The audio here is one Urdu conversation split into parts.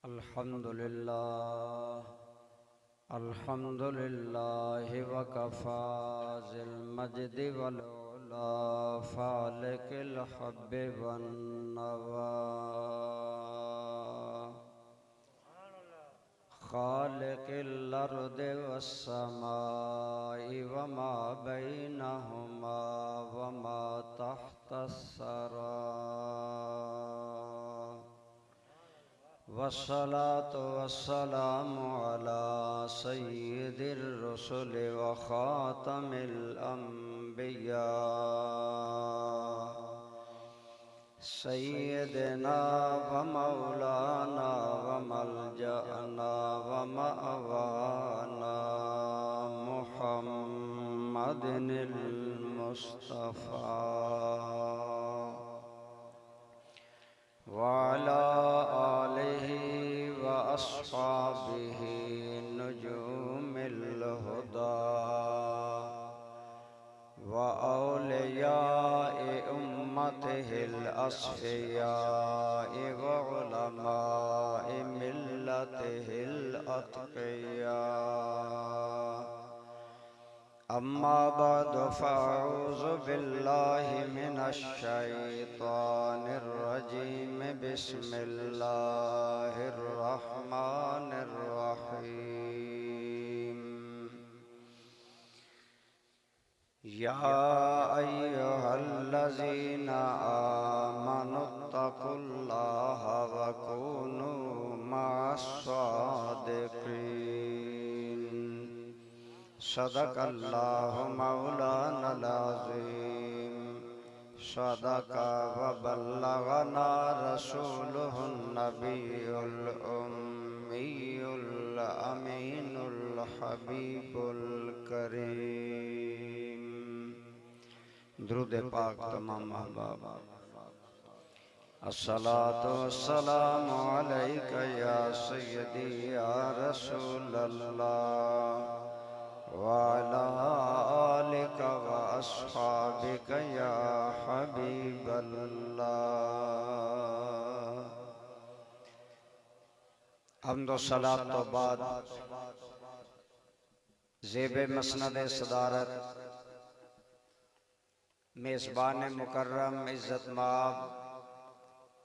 الحمد لله وكفى ذي المجد والعلا فالق الحب والنوى خالق الأرض والسماء وما بينهما وما تحت الثرى والصلاة والسلام على سيد الرسل وخاتم الأنبياء سيدنا ومولانا وملجأنا ومأوانا محمد المصطفى وعلى آله وأصحابه نجوم الهدى وأولياء أمته الأصفياء وعلماء ملته الأتقياء أما بعد فأعوذ بالله من الشيطان الرجيم بسم الله الرحمن الرحيم يا أيها الذين آمنوا اتقوا الله وكونوا مع الصادقين صدق الله مولانا العظيم صدق وبلغنا رسوله النبي الأمي الأمين الحبيب الكريم درود پاک تمام احباب الصلاة والسلام عليك يا سيدي يا رسول الله وعلى آلك وأصحابك يا حبيب الله حمد و صلاة تو بعد زیب مسند صدارت میزبان مکرم عزت مآب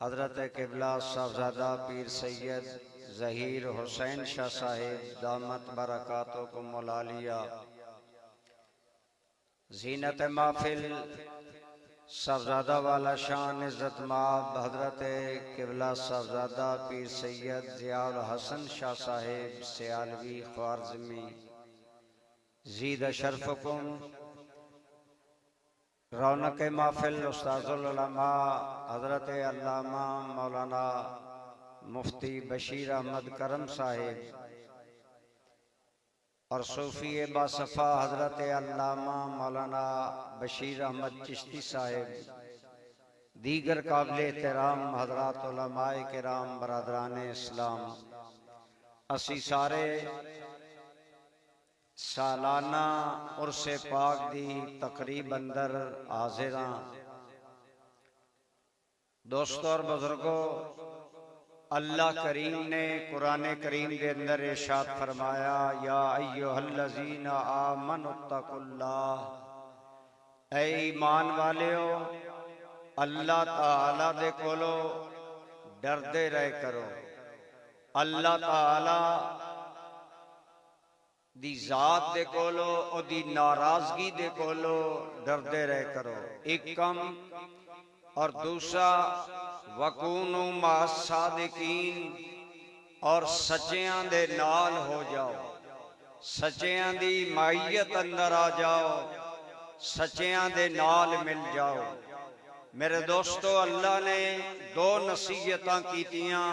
حضرت قبلہ صاحبزادہ پیر سید ظہیر حسین شاہ صاحب دامت برکاتکم العالیہ زینت محفل صاحبزادہ والا شان عزت مآب حضرت قبلہ صاحبزادہ پیر سید ضیاء الحسن شاہ صاحب سیالوی خوارزمی زید شرفکم رونق محفل استاذ العلماء حضرت علامہ مولانا مفتی بشیر احمد کرم صاحب اور صوفی باصفا حضرت علامہ مولانا بشیر احمد چشتی صاحب دیگر قابل احترام حضرات علماء کرام برادران اسلام اسی سارے سالانہ عرس پاک دی تقریب اندر حاضراں دوستو اور بزرگوں اللہ کریم نے قرآن کریم کے اندر ارشاد فرمایا یا ایھا الذین آمنوا اتقوا اللہ اے ایمان والیو اللہ تعالیٰ دے کولو ڈردے رہے کرو اللہ تعالیٰ دی ذات دے کولو او دی ناراضگی دے کولو ڈردے رہے کرو ایک کم اور دوسرا وَكُونُوا مَعَ الصَّادِقِينَ اور سچیاں دے نال ہو جاؤ سچیاں دی معیت اندر آ جاؤ سچیاں دے نال مل جاؤ میرے دوستو اللہ نے دو نصیحتاں کیتیاں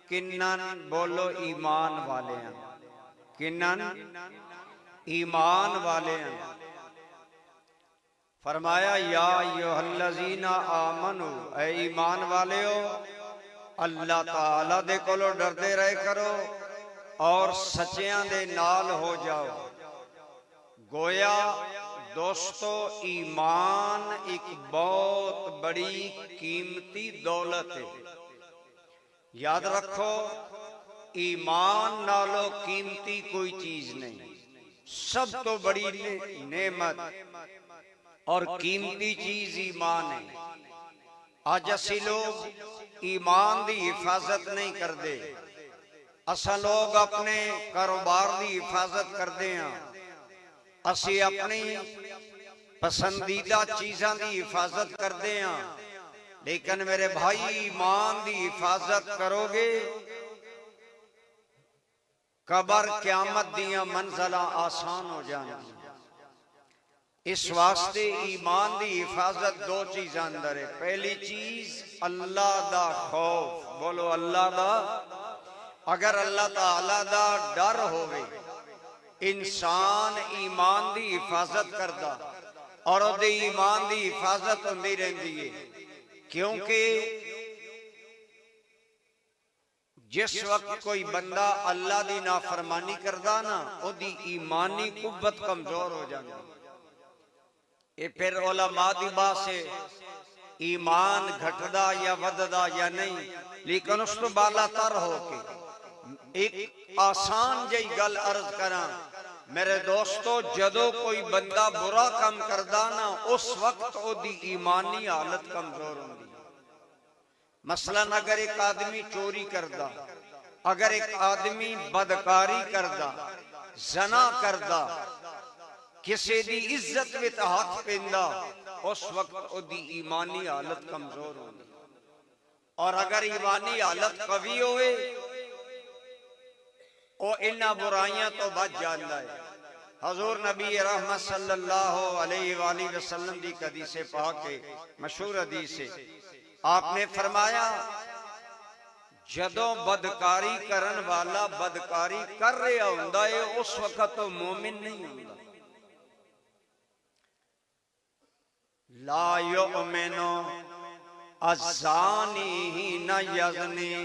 کنن بولو ایمان والے ہیں کنن ایمان والے ہیں فرمایا یا ایھا الذین آمنو اے ایمان والے ہو اللہ تعالیٰ دے کولو ڈردے رہے کرو اور سچیاں دے نال ہو جاؤ گویا دوستو ایمان ایک بہت بڑی قیمتی دولت ہے یاد رکھو ایمان نالو قیمتی کوئی چیز نہیں، سب تو بڑی نعمت اور قیمتی چیز ایمان ہے۔ آج اسی لوگ ایمان دی حفاظت نہیں کردے، اسا لوگ اپنے کاروبار دی حفاظت کردے ہیں، اسی اپنی پسندیدہ چیزاں دی حفاظت کردے ہیں، لیکن میرے بھائی ایمان دی حفاظت کرو گے قبر قیامت دیاں منزلہ آسان ہو جانا۔ اس واسطے ایمان دی حفاظت دو چیز اندر ہے۔ پہلی چیز اللہ دا خوف، بولو اللہ دا، اگر اللہ تعالیٰ دا ڈر ہوئے انسان ایمان دی حفاظت کردا اور دے ایمان دی حفاظت ہوندی رہندی ہے، کیونکہ جس وقت کوئی بندہ اللہ دی نافرمانی کردا نا او دی ایمانی قوت کمزور ہو جاندی۔ یہ پھر علماء دی بات سے ایمان گھٹدا یا وددا یا نہیں، لیکن اس تو بالا تر ہو کے ایک آسان جئی گل عرض کراں میرے دوستو، جدو کوئی بندہ برا کام کردا نا اس وقت او دی ایمانی حالت کمزور ہوندی۔ مثلا اگر ایک آدمی چوری کردا، اگر ایک آدمی بدکاری کردا، زنا کردا، کسی دی عزت وچ ہاتھ پیندا، اس وقت او دی ایمانی حالت کمزور ہوندی۔ اور اگر ایمانی حالت قوی ہوئے او انہاں برائیاں تو بچ جاندا ہے۔ حضور نبی رحمت صلی اللہ علیہ وآلہ وسلم دی حدیث پاک ہے، مشہور حدیث ہے، آپ نے فرمایا جدوں بدکاری کرن والا بدکاری کر رہا ہوندا ہے اس وقت تو مومن نہیں ہوندا۔ لا یؤمنو الزانی حین یزنی،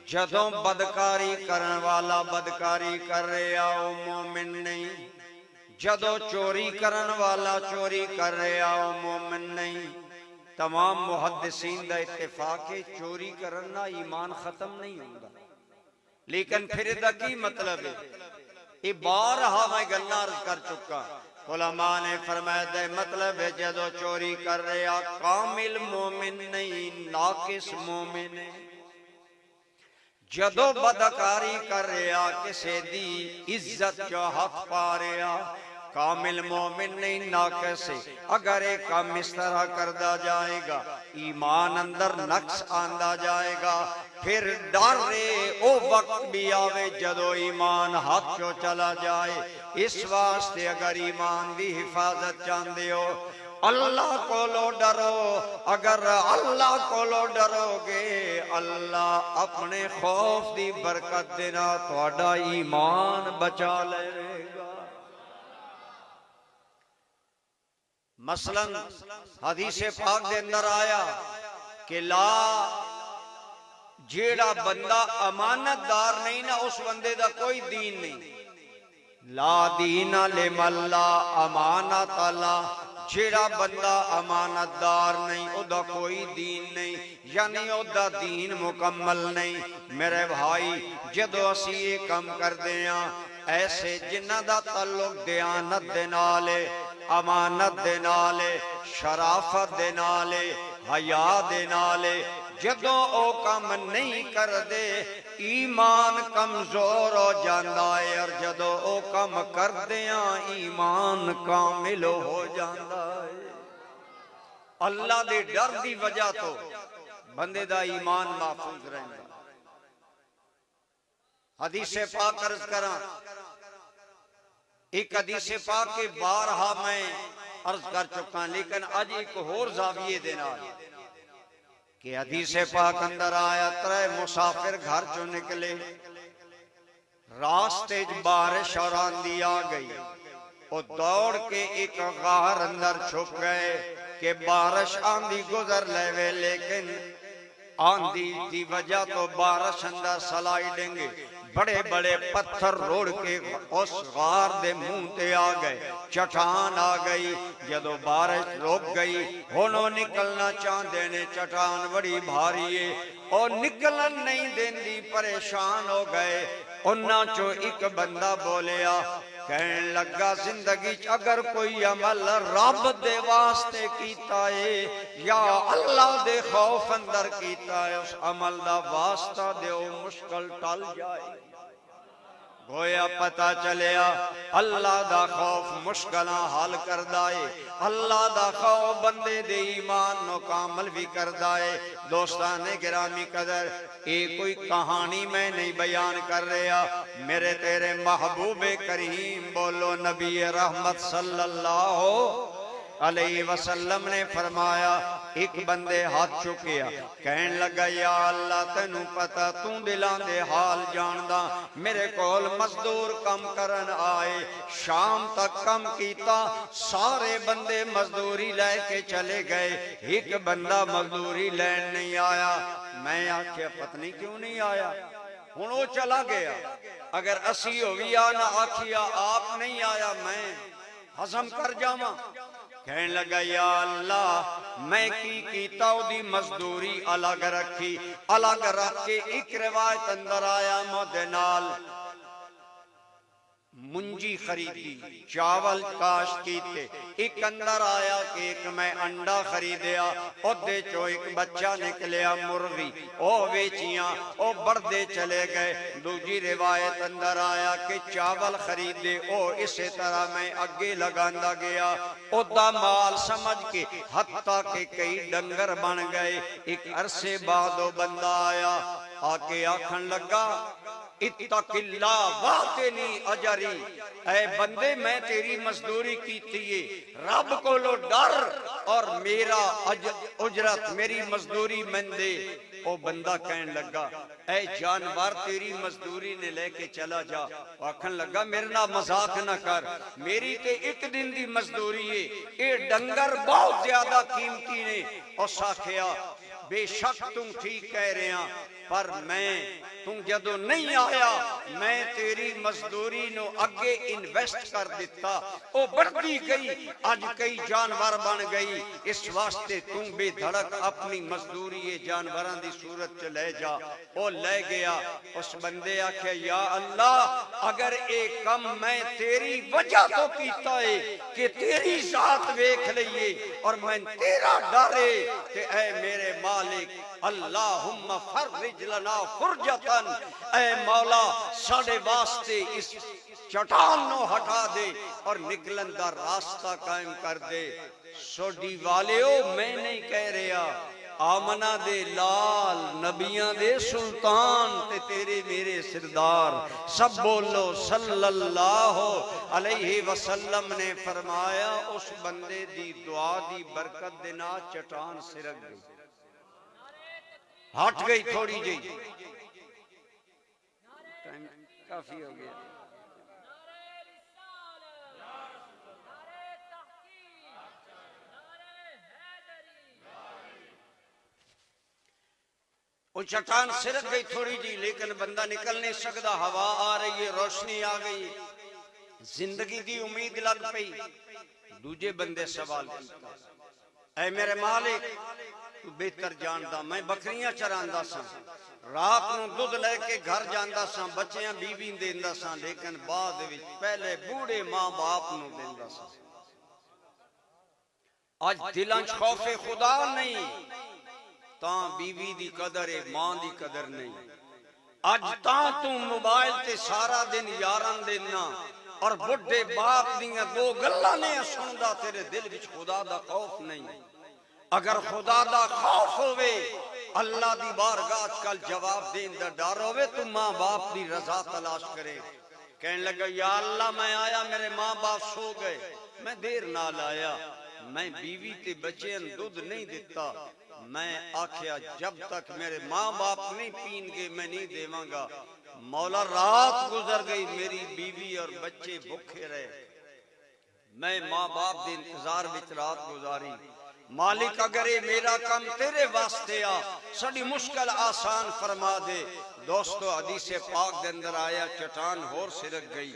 جدوں بدکاری کرن والا بدکاری کر رہا ہو مومن نہیں، جدوں چوری کرن والا چوری کر رہا ہو مومن نہیں۔ تمام محدثین دا اتفاق ہے چوری کرنا ایمان ختم نہیں ہوگا، لیکن پھر دا کی مطلب ہے؟ یہ بارہا میں گلنا عرض کر چکا، علماء نے فرمایا دے مطلب ہے جدو چوری کر رہا کامل مومن نہیں ناقص مومن ہے، جدو بدکاری کر رہا کسی دی عزت جو حق پا رہا کامل مومن نہیں ناقص ہے۔ اگر ایک کام اس طرح کردہ جائے گا ایمان اندر نقص آندہ جائے گا، پھر ڈر رہے او وقت بھی آوے جدو ایمان حق جو چلا جائے۔ اس واسطے اگر ایمان دی حفاظت چاندے ہو اللہ کو لو ڈرو، اگر اللہ کو لو ڈرو گے اللہ اپنے خوف دی برکت دینا تھوڑا ایمان بچا لے گا۔ مثلا حدیث پاک دے اندر آیا کہ جیڑا بندہ امانت دار نہیں نا اس بندے دا کوئی دین نہیں۔ لا دین لمن لا امانت اللہ، جیڑا بندہ امانت دار نہیں او دا کوئی دین نہیں، یعنی او دا دین مکمل نہیں۔ میرے بھائی جدو اسی یہ کم کر دیاں ایسے جنہ دا تعلق دیانت دے نالے، امانت دے نالے، شرافت دے نالے، حیا دے نالے، جدوں او کم نہیں کر دے ایمان کمزور ہو جاندہ ہے، اور جدوں او کم کر دیاں ایمان کامل ہو جاندہ ہے۔ اللہ دے ڈر دی وجہ تو بندے دا ایمان محفوظ رہنا۔ حدیث پاک عرض کراں، ایک حدیث پاک کے بارہا میں عرض کر چکا، لیکن آج ایک اور زاویے دینا ہے کہ حدیث پاک اندر آیا ترے مسافر گھر چو نکلے، راستے بارش اور آندھی آ گئی، وہ دوڑ کے ایک غار اندر چھپ گئے کہ بارش آندھی گزر لے وے، لیکن آندھی دی وجہ تو بارش اندر سلائی دیں گے، بڑے بڑے پتھر روڑ کے اس غار دے منہ تے آ گئے، چٹان آ گئی، جدو بارش روک گئی انہوں نکلنا چاندے نے، چٹان بڑی بھاری ہے، او نکلن نہیں دیندی پریشان ہو گئے انہاں چو ایک بندہ بولیا کہن لگا زندگی اگر کوئی عمل رب دے واسطے کیتا ہے یا اللہ دے خوف اندر کیتا ہے اس عمل دا واسطہ دیو مشکل ٹل جائے گویا پتا چلیا اللہ دا خوف مشکلاں حل کردا ہے اللہ دا خوف بندے دے ایمان نو کامل بھی کردا ہے دوستان گرامی قدر ایک کوئی کہانی میں نہیں بیان کر رہا میرے تیرے محبوب کریم بولو نبی رحمت صلی اللہ علیہ وسلم نے فرمایا ایک بندے ہاتھ چکیا کہن لگا یا اللہ تینوں پتا توں دلاں دے حال جاندا میرے کول مزدور کم کرن آئے شام تک کم کیتا سارے بندے مزدوری لے کے چلے گئے ایک بندہ مزدوری لین نہیں آیا میں آکھیا پتنی کیوں نہیں آیا ہن وہ چلا گیا اگر اسی ہویا نہ آکھیا آپ نہیں آیا میں ہضم کر جاواں کہنے لگا یا اللہ میں کی کیتا دی مزدوری الگ رکھی الگ رکھ کے ایک روایت اندر آیا مدنال منجی خریدی چاول کاشت کیتے ایک اندر آیا کہ ایک میں انڈا خریدیا او دے چو ایک بچہ نکلیا مرغی او ویچیاں او بردے چلے گئے دوجی روایت اندر آیا کہ چاول خریدے او اسی طرح میں اگے لگاندہ گیا او دا مال سمجھ کے حتیٰ کہ کئی ڈنگر بن گئے ایک عرصے بعد وہ بندہ آیا آکے آکھن لگا اتق اللہ واتنی اجری اے بندے میں تیری مزدوری کیتی ہے رب کو لو ڈر اور میرا اجرت میری مزدوری من دے او بندہ کہن لگا اے جانور تیری مزدوری نے لے کے چلا جا آکھن لگا میرے نہ مذاق نہ کر میری تے ایک دن دی مزدوری ہے اے ڈنگر بہت زیادہ قیمتی نے اور ساکھیا بے شک تم ٹھیک کہہ رہے ہیں پر میں تم جدو نہیں آیا میں تیری مزدوری نو اگے انویسٹ کر دیتا او بڑھتی گئی آج کئی جانور بن گئی اس واسطے تم بے دھڑک اپنی مزدوری جانوران دی صورت لے جا او لے گیا اس بندے آکھے یا اللہ اگر ایک کم میں تیری وجہ تو کیتا ہے کہ تیری ذات ویکھ لئیے اور میں تیرا ڈرے کہ اے میرے مالک اللہم فرج لنا فرجتن اے مولا ساڑے واسطے اس چٹان نو ہٹا دے اور نکلن دا راستہ قائم کر دے سوڈی والیو میں نہیں کہہ رہا آمنہ دے لال نبیاں دے سلطان تے تیرے میرے سردار سب بولو صلی اللہ علیہ وسلم نے فرمایا اس بندے دی دعا دی برکت دینا چٹان سرک گئی ہٹ گئی تھوڑی جی ٹائم کافی ہو گیا وہ چٹان سرک گئی تھوڑی جی لیکن بندہ نکل نہیں سکتا ہوا آ رہی ہے روشنی آ گئی زندگی دی امید لگ پئی دوجے بندے سوال کیتا اے میرے مالک تو بہتر جاندا میں بکریاں چراندا سا رات نو دودھ لے کے گھر جاندا سا بچیاں بیوی دیندا سا لیکن بعد وچ پہلے بوڑھے ماں باپ نو دیندا سا اج دلاں وچ خوف خدا نہیں تاں بیوی دی قدر ہے ماں دی قدر نہیں اج تاں تو موبائل تے سارا دن یاران دینا اور بڑھے باپ دیاں دو گلاں نے سندا تیرے دل وچ خدا دا خوف نہیں اگر خدا دا خوف ہوئے اللہ دی بارگاہ کل جواب دین دا ڈر ہوئے تو ماں باپ دی رضا تلاش کرے کہنے لگا یا اللہ میں آیا میرے ماں باپ سو گئے میں دیر نال آیا میں بیوی تے بچے دودھ نہیں دیتا میں آکھیا جب تک میرے ماں باپ نہیں پین گے میں نہیں دیواں گا مولا رات گزر گئی میری بیوی اور بچے بھوکے رہے میں ماں باپ دے انتظار وچ رات گزاری مالک اگر یہ میرا کام تیرے واسطے آ سڑی مشکل آسان فرما دے دوستو حدیث پاک دے اندر آیا چٹان ہور سرک گئی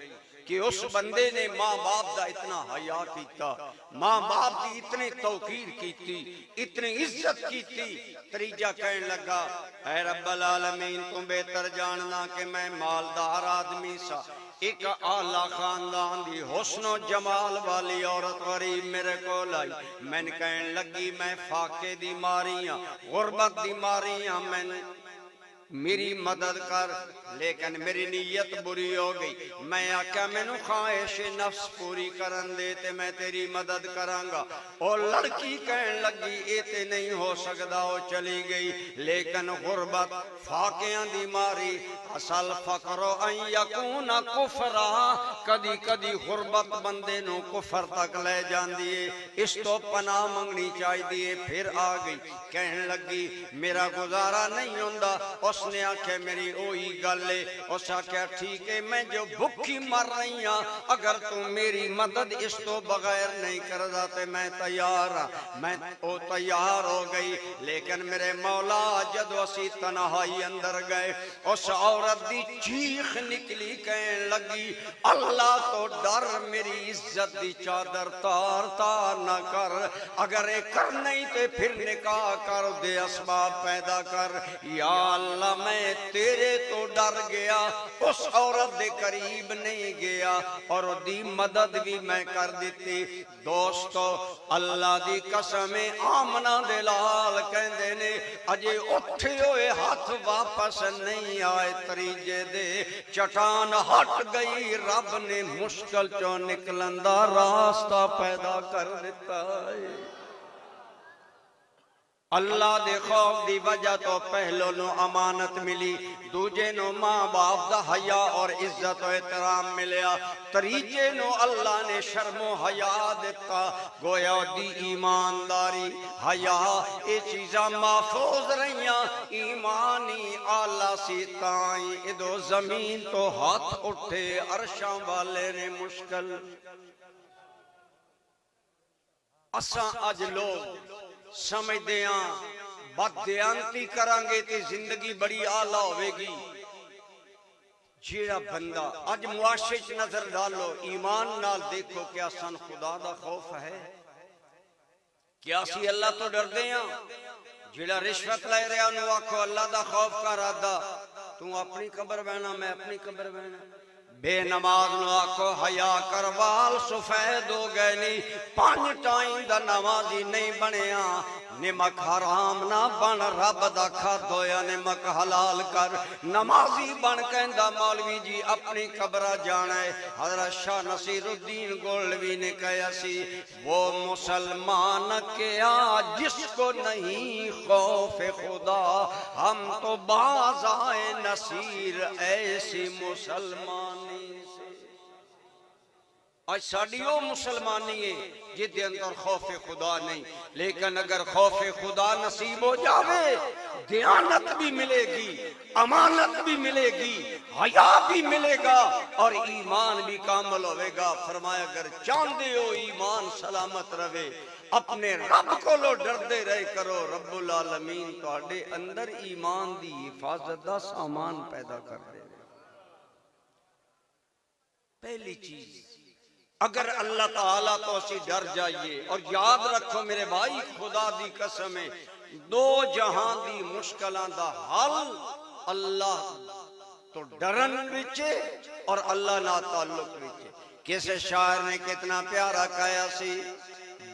کہ اس بندے نے ماں باپ دا اتنا حیا کیتا، ماں باپ دی اتنی توقیر کیتی، اتنی عزت کیتی. تریجا کہن لگا اے رب العالمین تو بہتر جاننا کہ میں مالدار آدمی سا، ایک اعلیٰ خاندان دی حسن و جمال والی عورت غریب میرے کو لائی. میں نے کہن لگی میں فاقے دی ماریاں، غربت دی ماریاں، میں میری مدد کر. لیکن میری نیت بری ہو گئی. میں آکھا مینوں خواہش نفس پوری کرن دے تے میں تیری مدد کرانگا. اور لڑکی کہن لگی اے تے نہیں ہو سکدا. وہ چلی گئی. لیکن غربت فاقیاں دی ماری، اصل فقر ان یکون کفرا، کدی کدی غربت بندے نو کفر تک لے جاندی ہے. اس تو پناہ منگنی چاہی دیئے. پھر آ گئی کہن لگی میرا گزارا نہیں ہوندا. اس نے آکھے میری اوہی گل ہے. اس آکھے ٹھیک ہے میں جو بھوکی مر رہی ہاں، اگر تم میری مدد اس تو بغیر نہیں کردا تے میں تیار ہاں. میں او تیار ہو گئی. لیکن میرے مولا جدو اسی تنہائی اندر گئے، اس عورت دی چیخ نکلی کہن لگی اللہ تو ڈر، میری عزت دی چادر تار تار نہ کر. اگر اے کر نہیں تے پھر نکاح کر دے، اسباب پیدا کر. یا اللہ میں تیرے تو ڈر گیا، اس عورت دے قریب نہیں گیا اور دی مدد بھی میں کر دیتی. دوستو اللہ دی قسم آمنہ دے لال کہندے نے اجے اٹھے ہوئے ہاتھ واپس نہیں آئے. تریجے دے چٹان ہٹ گئی. رب نے مشکل چوں نکلن دا راستہ پیدا کر دیتا ہے. اللہ دے خوف دی وجہ تو پہلو نو امانت ملی، دوجے نو ماں باپ دا حیا اور عزت و احترام ملیا، تریجے نو اللہ نے شرم و حیا دیتا. گویا دی ایمانداری حیا اے چیزاں محفوظ رہیاں. ایمانی آلہ سی تائیں ادو زمین تو ہاتھ اٹھے عرشاں والے نے مشکل. اساں اج لوگ سمجھ دیاں بددیانتی کرانگے تے زندگی بڑی آلہ ہوئے گی. جیڑا بندہ اج معاشرے نظر ڈالو، ایمان نال دیکھو کیا سن خدا دا خوف ہے، کیا سی اللہ تو ڈر دیاں. جیڑا رشوت لے رہا انہوں آکھو اللہ دا خوف کر آدھا، تو اپنی قبر بہنا میں اپنی قبر بہنا. بے نماز نو آکھو حیا کروال سفید ہو گئے نہیں. 5 ٹائم دا نمازی نہیں بنیا. نمک حرام نہ بن، رب دا کھاد ہویا نمک حلال کر. نمازی بن کہندا مولوی جی اپنی قبرہ جانا ہے. حضرت شاہ نصیر الدین گولوی نے کہا سی وہ مسلمان کیا جس کو نہیں خوف خدا، ہم تو باز آئے نصیر ایسی مسلمانی سے. آج ساڑیوں مسلمانی ہے جس دے اندر خوف خدا نہیں. لیکن اگر خوف خدا نصیب ہو جاوے، دیانت بھی ملے گی، امانت بھی ملے گی، حیا بھی ملے گا اور ایمان بھی کامل ہوئے گا. فرمایا اگر چاندے ہو ایمان سلامت رہے، اپنے رب کو لو ڈردے رہے کرو. رب العالمین تو اڈے اندر ایمان دی حفاظت دا سامان پیدا کر دے. پہلی چیز اگر اللہ تعالیٰ تو اسی ڈر جائیے. اور یاد رکھو میرے بھائی خدا دی قسم ہے، 2 جہاں دی مشکلان دا حل اللہ تو ڈرن وچے اور اللہ نہ تعلق وچے. کسی شاعر نے کتنا پیارا کہا سی،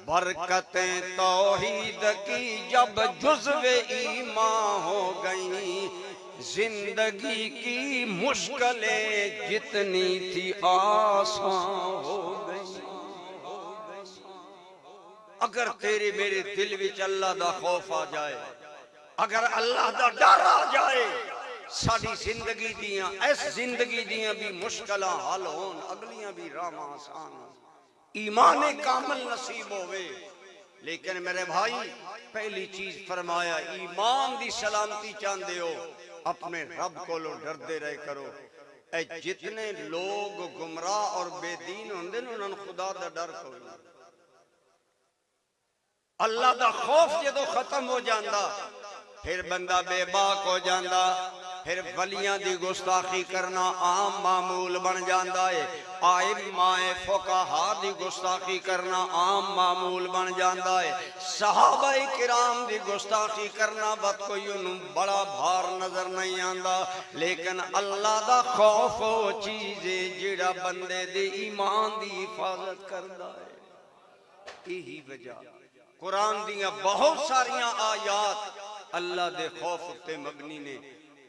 برکتیں توحید کی جب جزو ایمان ہو گئیں، زندگی کی مشکلیں جتنی تھی آسان ہو گئی. اگر تیرے میرے دل وچ اللہ دا خوف آ جائے، اگر اللہ دا ڈر آ جائے، ساری زندگی دیاں اس زندگی دیاں بھی مشکلیں حل ہون، اگلیاں بھی راہ آسان ہون، ایمان کامل نصیب ہوئے. لیکن میرے بھائی پہلی چیز فرمایا ایمان دی سلامتی چاندے ہو، اپنے رب کو لو ڈردے رہے کرو. اے جتنے لوگ گمراہ اور بے دین ہوندے انہوں نے خدا دا ڈر کوئی. اللہ دا خوف جدو ختم ہو جاندہ پھر بندہ بے باک ہو جاندہ. پھر ولیاں دی گستاخی کرنا عام معمول بن جاندا ہے، ائمہ فقہا دی گستاخی کرنا عام معمول بن جاندا ہے، صحابہ کرام دی گستاخی کرنا بات کوئی انہوں بڑا بھار نظر نہیں آندا، لیکن اللہ دا خوف وہ چیز ہے جڑا بندے دے ایمان دی حفاظت کردا ہے۔ یہی وجہ قرآن دیاں بہت ساریاں آیات اللہ دے خوف تے مبنی نے،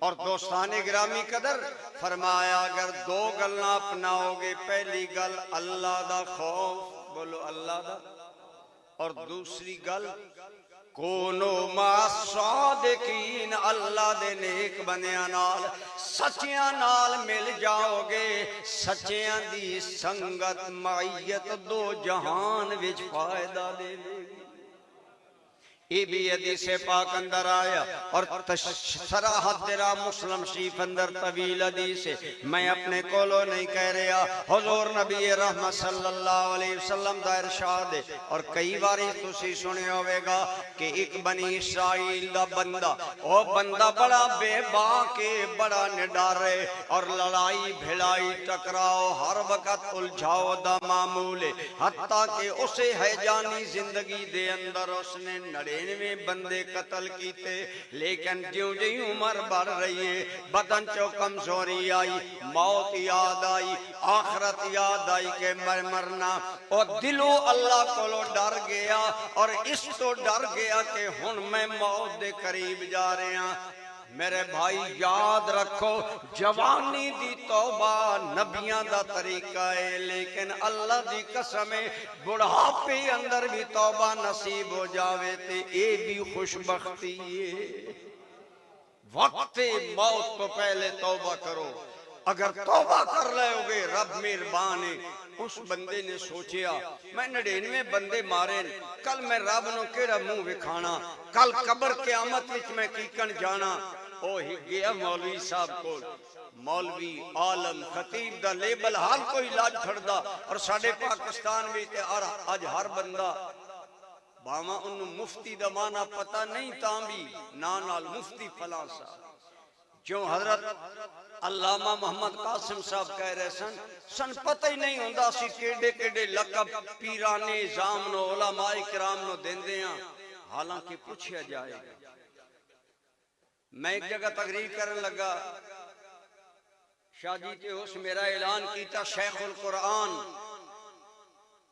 اور دوستان گرامی قدر فرمایا اگر دو گلنا اپناؤ گے، پہلی گل اللہ دا خوف، بولو اللہ دا، اور دوسری گل کونو ما صادقین، اللہ دے نیک بنیاں نال سچیاں نال مل جاؤ گے، سچیاں دی سنگت معیت دو جہان وچ فائدہ دے لے گی۔ یہ بھی حدیث پاک اندر آیا، اور صراحت درا مسلم شریف اندر طویل حدیث ہے، میں اپنے کولو نہیں کہہ رہا، حضور نبی رحمت صلی اللہ علیہ وسلم دا ارشاد ہے، اور کئی باری تسی سنے ہوئے گا کہ ایک بنی اسرائیل دا بندہ، وہ بندہ بڑا بے باکے، بڑا نڈار ہے، اور لڑائی بھڑائی ٹکراؤ ہر وقت الجھاؤ دا معمول ہے، حتیٰ کہ اسے حیجانی زندگی دے اندر اس نے 99 بندے قتل کیتے، لیکن جیوں جی عمر بڑھ رہی ہے، بدن چو کمزوری آئی، موت یاد آئی، آخرت یاد آئی کہ مرنا، اور دلو اللہ کو لو ڈر گیا، اور اس تو ڈر گیا کہ ہن میں موت دے قریب جا رہے ہیں۔ میرے بھائی یاد رکھو، جوانی دی توبہ نبیاں دا طریقہ ہے، لیکن اللہ دی قسم بڑھاپے اندر بھی توبہ نصیب ہو جاوے تے اے بھی خوش بختی ہے۔ وقت موت تو پہلے توبہ کرو، اگر توبہ کر رہے ہوگے رب مہربان ہے۔ اس بندے نے سوچیا میں 99 بندے مارے، کل میں رب نو کیڑا منہ وکھانا، کل قبر قیامت وچ میں کیکن جانا۔ او ہی گیا مولوی صاحب کو، مولوی عالم خطیب دا لیبل ہر کوئی لاج کھڑدا، اور ساڑھے پاکستان بھی تے آج ہر بندہ باما انہوں مفتی دا مانا پتہ نہیں تاں بھی نانال مفتی فلاں صاحب، جو حضرت علامہ محمد قاسم صاحب کہہ رہے سن پتہ ہی نہیں ہوندہ سی کیڑے کیڑے لقب پیرانے ازام نو علماء کرام نو دیندے ہیں، حالانکہ پوچھیا جائے گا۔ میں ایک جگہ تقریر کرن لگا، شاہ جی تے اس میرا اعلان کیتا شیخ القرآن،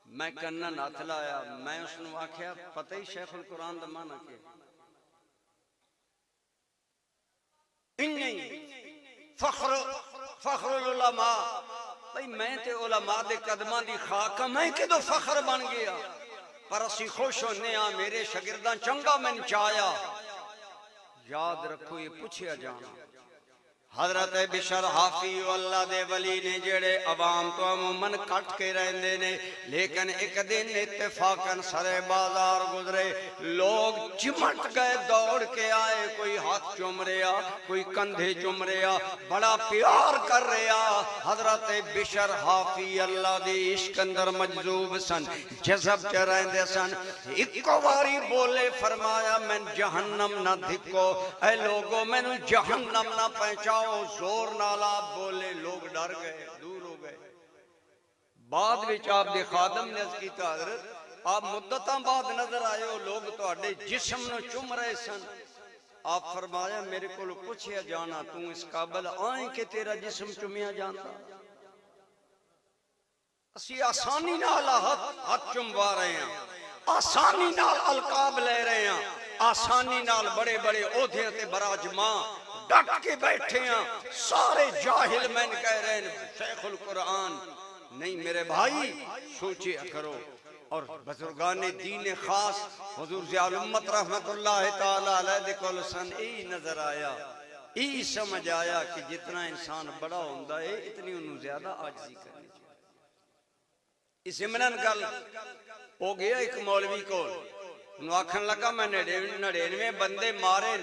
میں کننا ناتھ لایا، میں اس نے آکھیا پتہ ہی شیخ القرآن دا مانا کیا؟ انہی فخر العلماء، بھئی میں تے علماء دے قدمان دی خاکہ میں کدو فخر بن گیا، پر اسی خوش ہونے آ میرے شاگردان چنگا میں چایا۔ یاد رکھو یہ پوچھیا جانا، حضرت بشر حافی اللہ دے ولی نے جڑے عوام تو عموماً کٹ کے رہندے نے، لیکن ایک دن اتفاقاً سرے بازار گزرے، لوگ چمٹ گئے دوڑ کے آئے، کوئی ہاتھ چوم رہا، کوئی کندھے چوم رہا، بڑا پیار کر رہا۔ حضرت بشر حافی اللہ دے عشق اندر مجذوب سن، جذب چ رہندے سن، اکو واری بولے فرمایا میں جہنم نہ دھکو، اے لوگو میں جہنم نہ پہنچاؤ، زور نالا بولے، لوگ ڈر گئے، دور ہو گئے۔ بعد وچ آپ دے خادم نے عرض کیتا حضرت آپ مدتاں بعد نظر آئے ہو، لوگ تو اڈے جسم نو چم رہے سن۔ آپ فرمایا میرے کو پوچھیا جانا تو اس قابل آئیں کہ تیرا جسم چمیا جانتا؟ اسی آسانی نال ہاتھ چموا رہے ہیں، آسانی نال القاب لے رہے ہیں، آسانی نال بڑے بڑے عہدے تے براجماں ڈٹ کے بیٹھے ہیں، سارے جاہل میں نے کہہ رہے ہیں شیخ القرآن نہیں۔ میرے بھائی سوچے کرو، اور بزرگان دین خاص حضور ضیاء الامت رحمت اللہ تعالی علیہ کول سن ای نظر آیا، ای سمجھ آیا کہ جتنا انسان بڑا ہوندہ ہے اتنی انہوں زیادہ عاجزی کرنی چاہیے۔ اس امنن کل ہو گیا ایک مولوی کو، انہوں آکھن لگا میں 99 بندے مارے،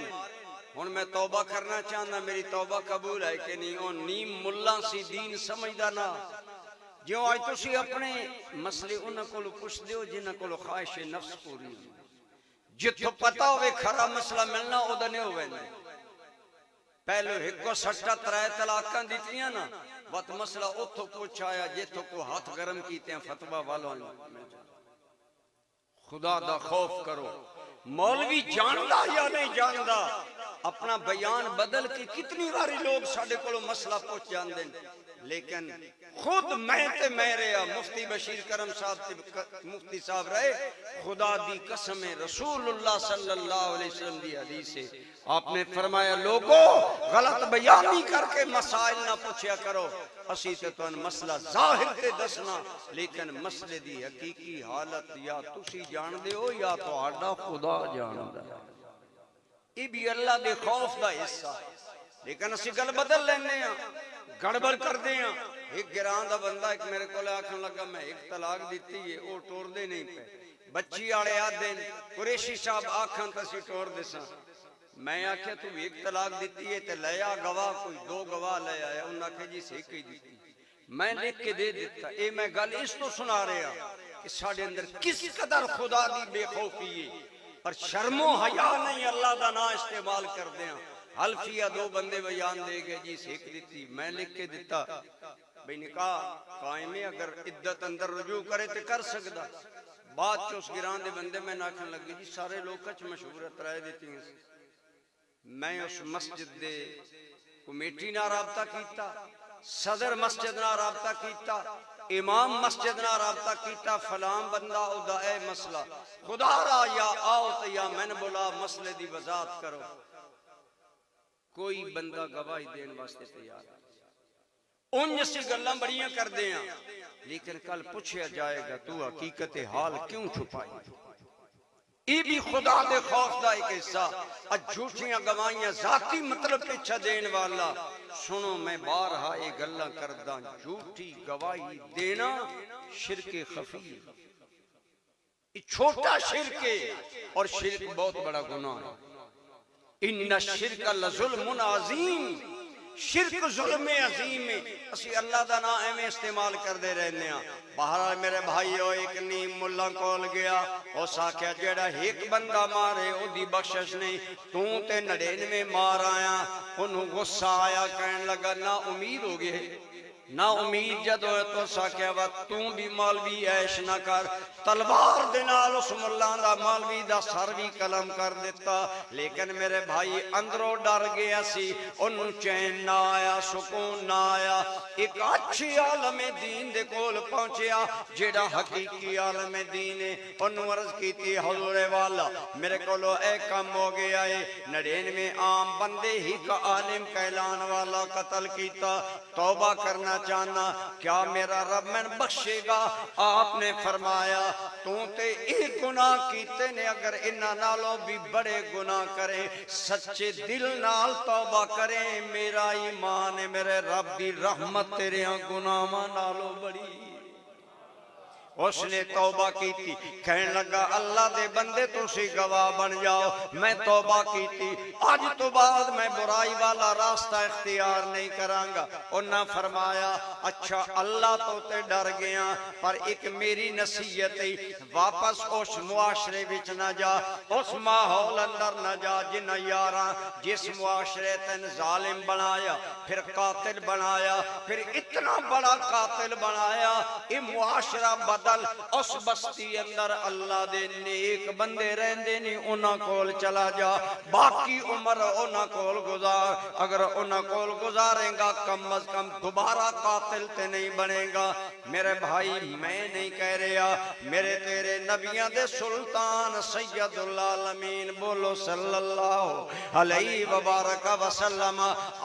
ہن میں توبہ کرنا چاہنا، میری توبہ قبول ہے کہ نہیں؟ وہ نیم ملہ سی دین سمجھدا نا، جو آج تسی اپنے مسئلے انہاں کو پوچھ دیو جنہاں کو خواہش نفس پوری جتھو پتہ ہوئے کھرا مسئلہ ملنا او دا نہیں ہوئے نہیں۔ پہلو ایک کو سٹا ترائے طلاقاں دیتیاں نا وقت مسئلہ اتھو پوچھ آیا جیتھو کو ہاتھ گرم کیتے ہیں فتوہ والوں خدا دا خوف کرو مولوی جاندہ یا نہیں جاندہ اپنا بیان بدل کے کتنی باری لوگ ساڑھے کو مسئلہ پوچھ جان دیں لیکن خود میں تے میں رہا مفتی بشیر کرم صاحب مفتی صاحب رہے خدا دی قسم رسول اللہ صلی اللہ علیہ وسلم دی حدیث ہے آپ نے فرمایا لوگوں غلط بیانی کر کے مسائل نہ پوچھیا کرو اسی تے تو ان مسئلہ ظاہر تے دسنا لیکن مسئلے دی حقیقی حالت یا تسی جان دے ہو یا تو آڈا خدا جان دے یہ بھی اللہ دے خوف دا حصہ لیکن اسی گل بدل لینے ہیں گڑبڑ کر دے ہیں ایک گران دا بندہ ایک میرے کو لے آکھن لگا میں ایک طلاق دیتی ہے وہ ٹور دے نہیں پہ بچی آڑے آدھ دیں قریشی صاحب آکھن تسی ٹور دے ساں میں آکھیا تو ایک طلاق دیتی ہے تے لیا گواہ کوئی دو گواہ لے آیا انہاں کہ جی سے کئی دیتی میں لکھ کے دے دیتا اے میں گل اس تو سنا رہا کہ ساڑھے اندر کس قدر خدا دی بے خوفی ہے اور شرم و حیا نہیں اللہ دا نا استعمال کر دیں حلفیہ دو بندے بیان دے گئے جی سیکھ دیتی میں لکھ کے دیتا بھئی نکاح قائم ہے اگر عدت اندر رجوع کرے تو کر سکتا بات چو اس گران دے بندے میں ناکھن لگ گئی جی سارے لوگ کچھ مشہورت رائے دیتی ہیں میں اس مسجد دے کمیٹی نہ رابطہ کیتا صدر مسجد نہ رابطہ کیتا امام مسجد نہ رابطہ کیتا فلان بندہ او دا اے مسئلہ خدا را یا آؤ تو یا میں نے بولا مسئلے دی وضاحت کرو کوئی بندہ گواہی دین واسطے تیار ان جیسی گلاں بڑیاں کر دیں لیکن کل پوچھیا جائے گا تو حقیقت حال کیوں چھپائی یہ بھی خدا دے خوف دا ایک حصہ جھوٹیاں گواہیاں ذاتی مطلب پیچھا دین والا سنو میں بارہا یہ گلاں کردہ جھوٹی گواہی دینا شرک خفی یہ چھوٹا شرک ہے اور شرک بہت بڑا گناہ ہے ان الشرک لظلم عظیم شرک ظلم عظیم ہے اسی اللہ دا نام میں استعمال کر دے رہنے ہیں بہرحال میرے بھائیو ایک نیم ملہ کول گیا او ساکھیا جیڑا ایک بندہ مارے او دی بخشش نہیں تو تے 99 مار آیا انہوں غصہ آیا کہنے لگا نا امید ہو گئے نا امید جد ہوئے تو ساکھیا وقت توں بھی مولوی عیش نہ کر تلوار دنال اس ملان دا مولوی دا سر بھی قلم کر دیتا لیکن میرے بھائی اندروں ڈر گیا سی انہوں چین نہ آیا سکون نہ آیا ایک اچھی عالم دین دے کول پہنچیا جیڑا حقیقی عالم دین ہے انہوں عرض کی تھی حضور والا میرے کولو اے کم ہو گیا ہے 99 عام بندے ہی کا عالم کہلان والا قتل کیتا توبہ کرنا چاہنا کیا میرا رب میں بخشے گا آپ نے فرمایا تو تے ایک گناہ کیتے نے اگر انہا نالوں بھی بڑے گناہ کریں سچے دل نال توبہ کریں میرا ایمان ہے میرے رب دی رحمت تیرے ہاں گناہ نالوں بڑی اس نے توبہ کی تھی کہنے لگا اللہ دے بندے تو سی گواہ بن جاؤ میں توبہ کی تھی آج تو بعد میں برائی والا راستہ اختیار نہیں کرانگا انہاں فرمایا اچھا اللہ تو تے ڈر گیا پر ایک میری نصیحت ہے واپس اس معاشرے وچ نہ جا اس ماحول اندر نہ جا جنہ یاراں جس معاشرے تن ظالم بنایا پھر قاتل بنایا پھر اتنا بڑا قاتل بنایا یہ معاشرہ بدل اس بستی اندر اللہ دے نیک بندے رہندے نہیں انہاں کول چلا جا باقی عمر انہاں کول گزار اگر انہاں کول گزاریں گا کم از کم دوبارہ قاتل تے نہیں بنے گا میرے بھائی میں نہیں کہہ رہا میرے تیرے نبیاں دے سلطان سید العالمین بولو صلی اللہ علیہ وبارک وسلم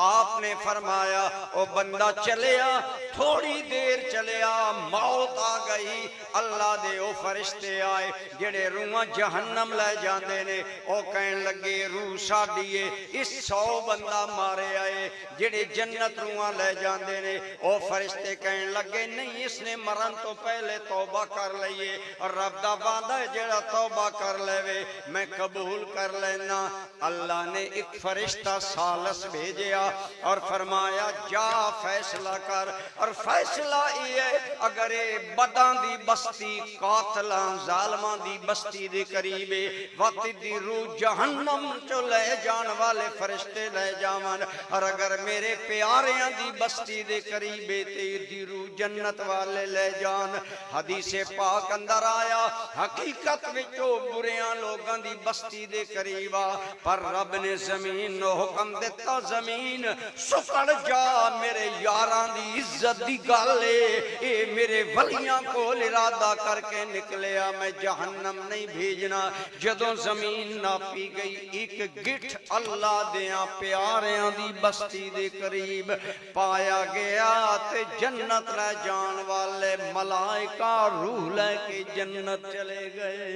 آپ نے فرمایا او بندہ چلیا تھوڑی دیر چلیا موت آ گئی اللہ دے او فرشتے آئے جڑے روحاں جہنم لے جاندے نے او کہن لگے روح ساڈی ہے اس 100 بندہ مارے آئے جڑے جنت روحاں لے جاندے نے او فرشتے کہن لگے نہیں اس نے مرن تو پہلے توبہ کر لئیے اور رب دا وعدہ ہے جڑا توبہ کر لے میں قبول کر لینا اللہ نے ایک فرشتہ ثالث بھیجیا اور فرمایا جا فیصلہ کر اور فیصلہ یہ اگر بداں دی دی بستی قاتلاں ظالماں دی بستی دے قریبے وقت دی روح جہنم چو لے جان والے فرشتے لے جاون اور اگر میرے پیاریاں دی بستی دے قریبے تے دی روح جنت والے لے جان حدیث پاک اندر آیا حقیقت وچوں بریاں لوگاں دی بستی دے قریبا پر رب نے زمین نو حکم دیتا زمین سکڑ جا میرے یاراں دی عزت دی گالے اے میرے ولیاں کو ارادہ کر کے نکلیا میں جہنم نہیں بھیجنا جدوں زمین نہ پی گئی ایک گٹھ اللہ دیاں پیاریاں دی بستی دے قریب پایا گیا تے جنت لے جان والے ملائکہ روح لے کے جنت چلے گئے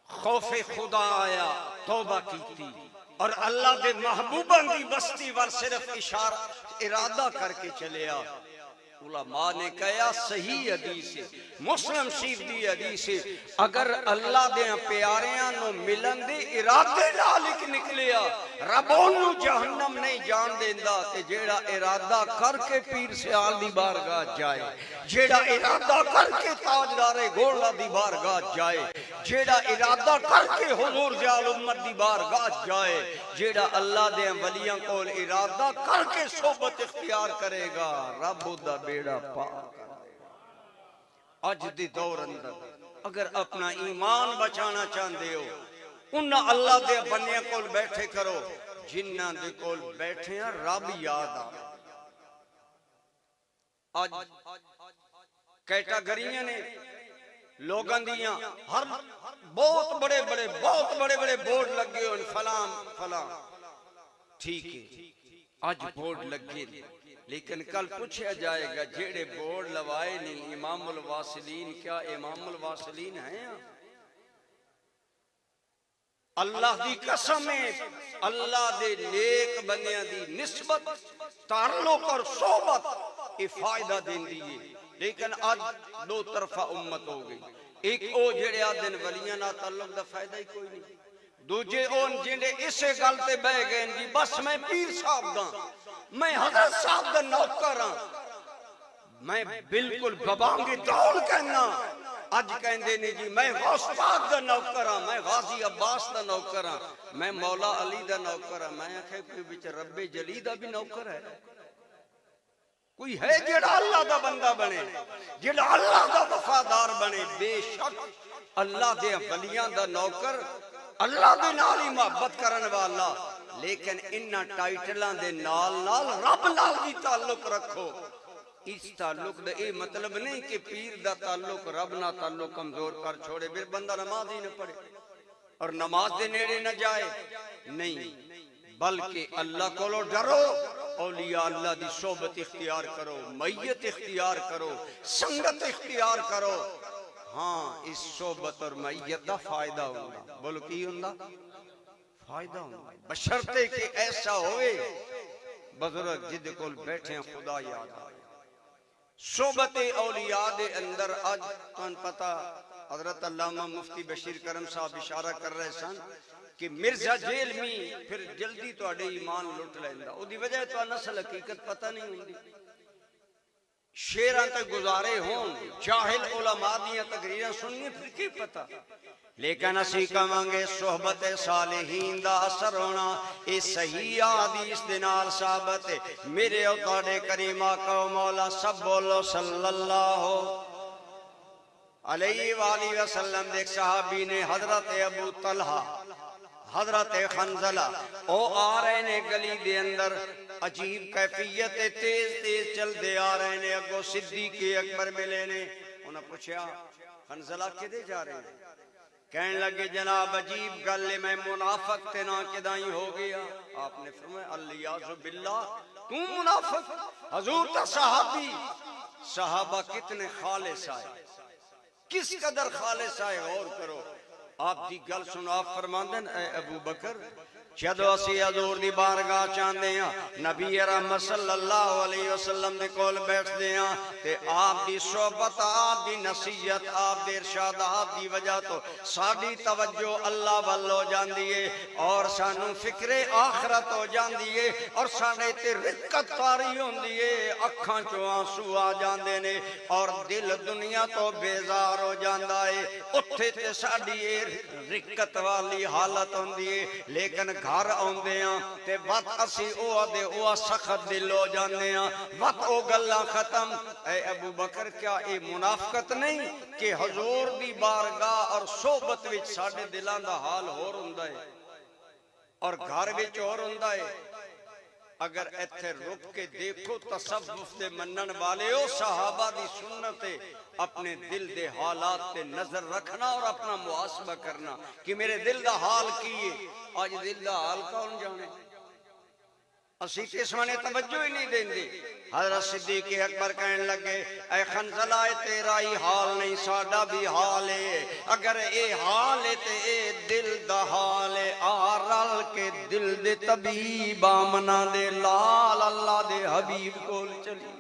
خوف خدا آیا توبہ کیتی اور اللہ دے محبوباں دی بستی ور صرف ارادہ کر کے چلیا علماء نے کہا صحیح حدیث ہے مسلم شریف دی حدیث ہے اگر اللہ دے پیاریاں نو ملن دے ارادے نال نکلیا رب اونوں جہنم نہیں جان دیندا تے جیڑا ارادہ کر کے پیر سیال دی بارگاہ جائے جیڑا ارادہ کر کے تاجدار گولڑا دی بارگاہ جائے جیڑا ارادہ کر کے حضور زیال امت دی بارگاہ جائے جیڑا اللہ دے ولیاں کول ارادہ کر کے صحبت اختیار کرے گا رب دا بیڑا پاک اج دی دور اندر اگر اپنا ایمان بچانا چاہندے ہو انہاں اللہ دے بندیاں کول بیٹھے کرو جنہاں دے کول بیٹھے ہیں رب یاد آج کیٹاگریاں نے لوگاں دیاں ہر بہت بڑے بڑے بورڈ لگے ہو فلاں ٹھیک ہے آج بورڈ لگے لیکن کل پوچھا جائے گا جیڑے بورڈ لوائے نہیں امام الواصلین کیا امام الواصلین ہیں اللہ دی قسم ہے اللہ دے نیک بندیاں دی نسبت تعلق اور صحبت یہ فائدہ دین دیئے لیکن آج دو طرفہ امت ہو گئی ایک او جڑے آدھن ولیاں نہ تعلق دا فائدہ ہی کوئی نہیں دوجے اون جنہیں اسے گلتے بہ گئے جی بس میں پیر صاحب دا میں حضرت صاحب دا نوکر ہاں میں بالکل ببانگی دول کہنا اج کہندے نے جی میں غوث پاک دا نوکر ہاں میں غازی عباس دا نوکر ہاں میں مولا علی دا نوکر ہاں میں آخے کوئی بچ رب جلی دا بھی نوکر ہے کوئی ہے جڑا اللہ دا بندہ بنے جڑا اللہ دا وفادار بنے بے شک اللہ دے ولیاں دا نوکر اللہ دے نال ہی محبت کرن والا لیکن انہاں ٹائٹلاں دے نال نال رب نال بھی تعلق رکھو اس تعلق دا اے مطلب نہیں کہ پیر دا تعلق رب نہ تعلق کمزور کر چھوڑے پھر بندہ نماز ہی نہ پڑھے اور نماز دے نیڑے نہ جائے نہیں بلکہ اللہ کو ڈرو اولیاء اللہ دی صحبت اختیار کرو میت اختیار کرو سنگت اختیار کرو ہاں اس صحبت اور میت دا فائدہ ہوگا بولو کی ہوگا فائدہ ہوگا بشرطے کہ ایسا ہوئے بزرگ جد کول بیٹھے ہیں خدا یاد آئے صحبت اولیاء دے اندر آج تمہیں پتا حضرت علامہ مفتی بشیر کرم صاحب اشارہ کر رہے سن کہ مرزا جیل میں پھر جلدی تو اڑے ایمان لٹ لیندہ او دی وجہ تو نسل حقیقت پتہ نہیں ہوندی شیران تک گزارے ہون جاہل علماء دیاں تقریریں سننی پھر کی پتہ لیکن اسی کمانگے صحبت صالحین دا اثر ہونا اے صحیح حدیث دنال ثابت ہے میرے اوتاڑے کریمہ کو مولا سب بولو صلی اللہ علیہ وآلہ وسلم دیکھ صحابی نے حضرت ابو طلحہ حضرت خنزلہ او آ رہے نے گلی دے اندر عجیب کیفیت تیز چل دے آ رہے نے اگو صدیق اکبر ملے نے انہوں نے پوچھا خنزلہ کدے جا رہے ہیں کہنے لگے جناب عجیب گلے میں منافق تینا کدائیں ہو گیا آپ نے فرمایا الیاذ باللہ تو منافق حضور تا صحابی صحابہ کتنے خالص آئے کس قدر خالص آئے غور کرو آپ دی گل سنو آپ فرماندن اے ابو بکر جدو اسی حضور دی بارگاہ چاندے ہیں نبی رحمت صلی اللہ علیہ وسلم دے کول بیٹھ دے ہیں تے آپ دی صحبت آپ دی نصیحت آپ دے ارشادات دی وجہ تو ساڑی توجہ اللہ والو جان دیئے اور سانو فکر آخرت ہو جان دیئے اور ساڑے تے رکت تاری ہون دیئے اکھاں چو آنسو آ جان دینے اور دل دنیا تو بیزار ہو جان دائے اتھے تے ساڑی رکت والی حالت ہون دیئے لیکن گھر آندے ہیں تے وقت اسی او سخت دل ہو جاندے ہیں وقت او گلہ ختم اے ابو بکر کیا اے منافقت نہیں کہ حضور دی بارگاہ اور صحبت وچ ساڑے دلان دا حال ہور ہوندا ہے اور گھر وچ ہور ہوندا ہے اگر ایتھے رک کے دیکھو تصوف دے منن والے او صحابہ دی سنت ہے اپنے دل دے حالات تے نظر رکھنا اور اپنا محاسبہ کرنا کہ میرے دل دا حال کیے آج دل دا حال کون جانے اسی کسمانے توجہ ہی نہیں دیں دے حضرت صدیق اکبر کہنے لگے اے خنزلہ تیرا ہی حال نہیں ساڑا بھی حال ہے اگر اے حال ہے تے اے دل دا حال ہے آرال کے دل دے طبیب آمنا دے لال اللہ دے حبیب کول چلی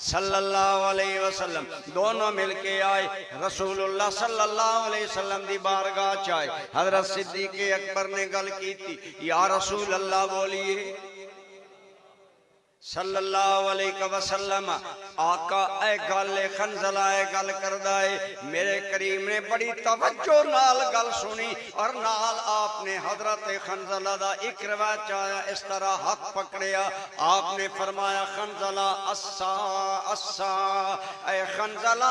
صلی اللہ علیہ وسلم دونوں مل کے آئے رسول اللہ صلی اللہ علیہ وسلم دی بارگاہ چاہے حضرت صدیق اکبر نے گل کی تھی یا رسول اللہ بولیے صلی اللہ علیہ وسلم آقا اے گل خنزلہ اے گل کردائے میرے کریم نے بڑی توجہ نال گل سنی اور نال آپ نے حضرت خنزلہ دا ایک روایت چاہیا اس طرح حق پکڑیا آپ نے فرمایا خنزلہ اسا اسا اے خنزلہ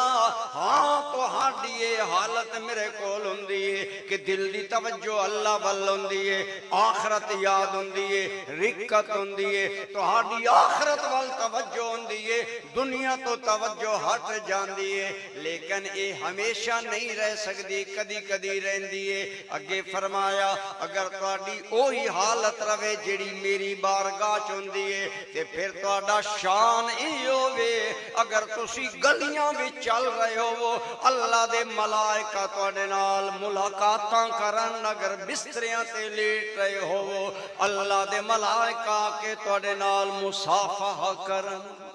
ہاں تو ہاڑیے حالت میرے کول ہوندیے کہ دل دی توجہ اللہ بل ہوندیے آخرت یاد ہوندیے رکت ہوندیے تو ہاڑی آخرت وال توجہ ہوندیے دنیا تو توجہ ہٹ جاندیے لیکن اے ہمیشہ نہیں رہ سکتی کدی کدی رہندیے اگے فرمایا اگر تواڈی اوہی حالت رہے جڑی میری بارگاہ چ ہوندیے تے پھر تواڈا شان ای ہوے اگر تسی گلیاں وچ چل رہے ہو اللہ دے ملائکہ تواڈے نال ملاقاتاں کرن اگر بستریاں تے لیٹ رہے ہو اللہ دے ملائکہ کے تواڈے نال مصافحہ کرن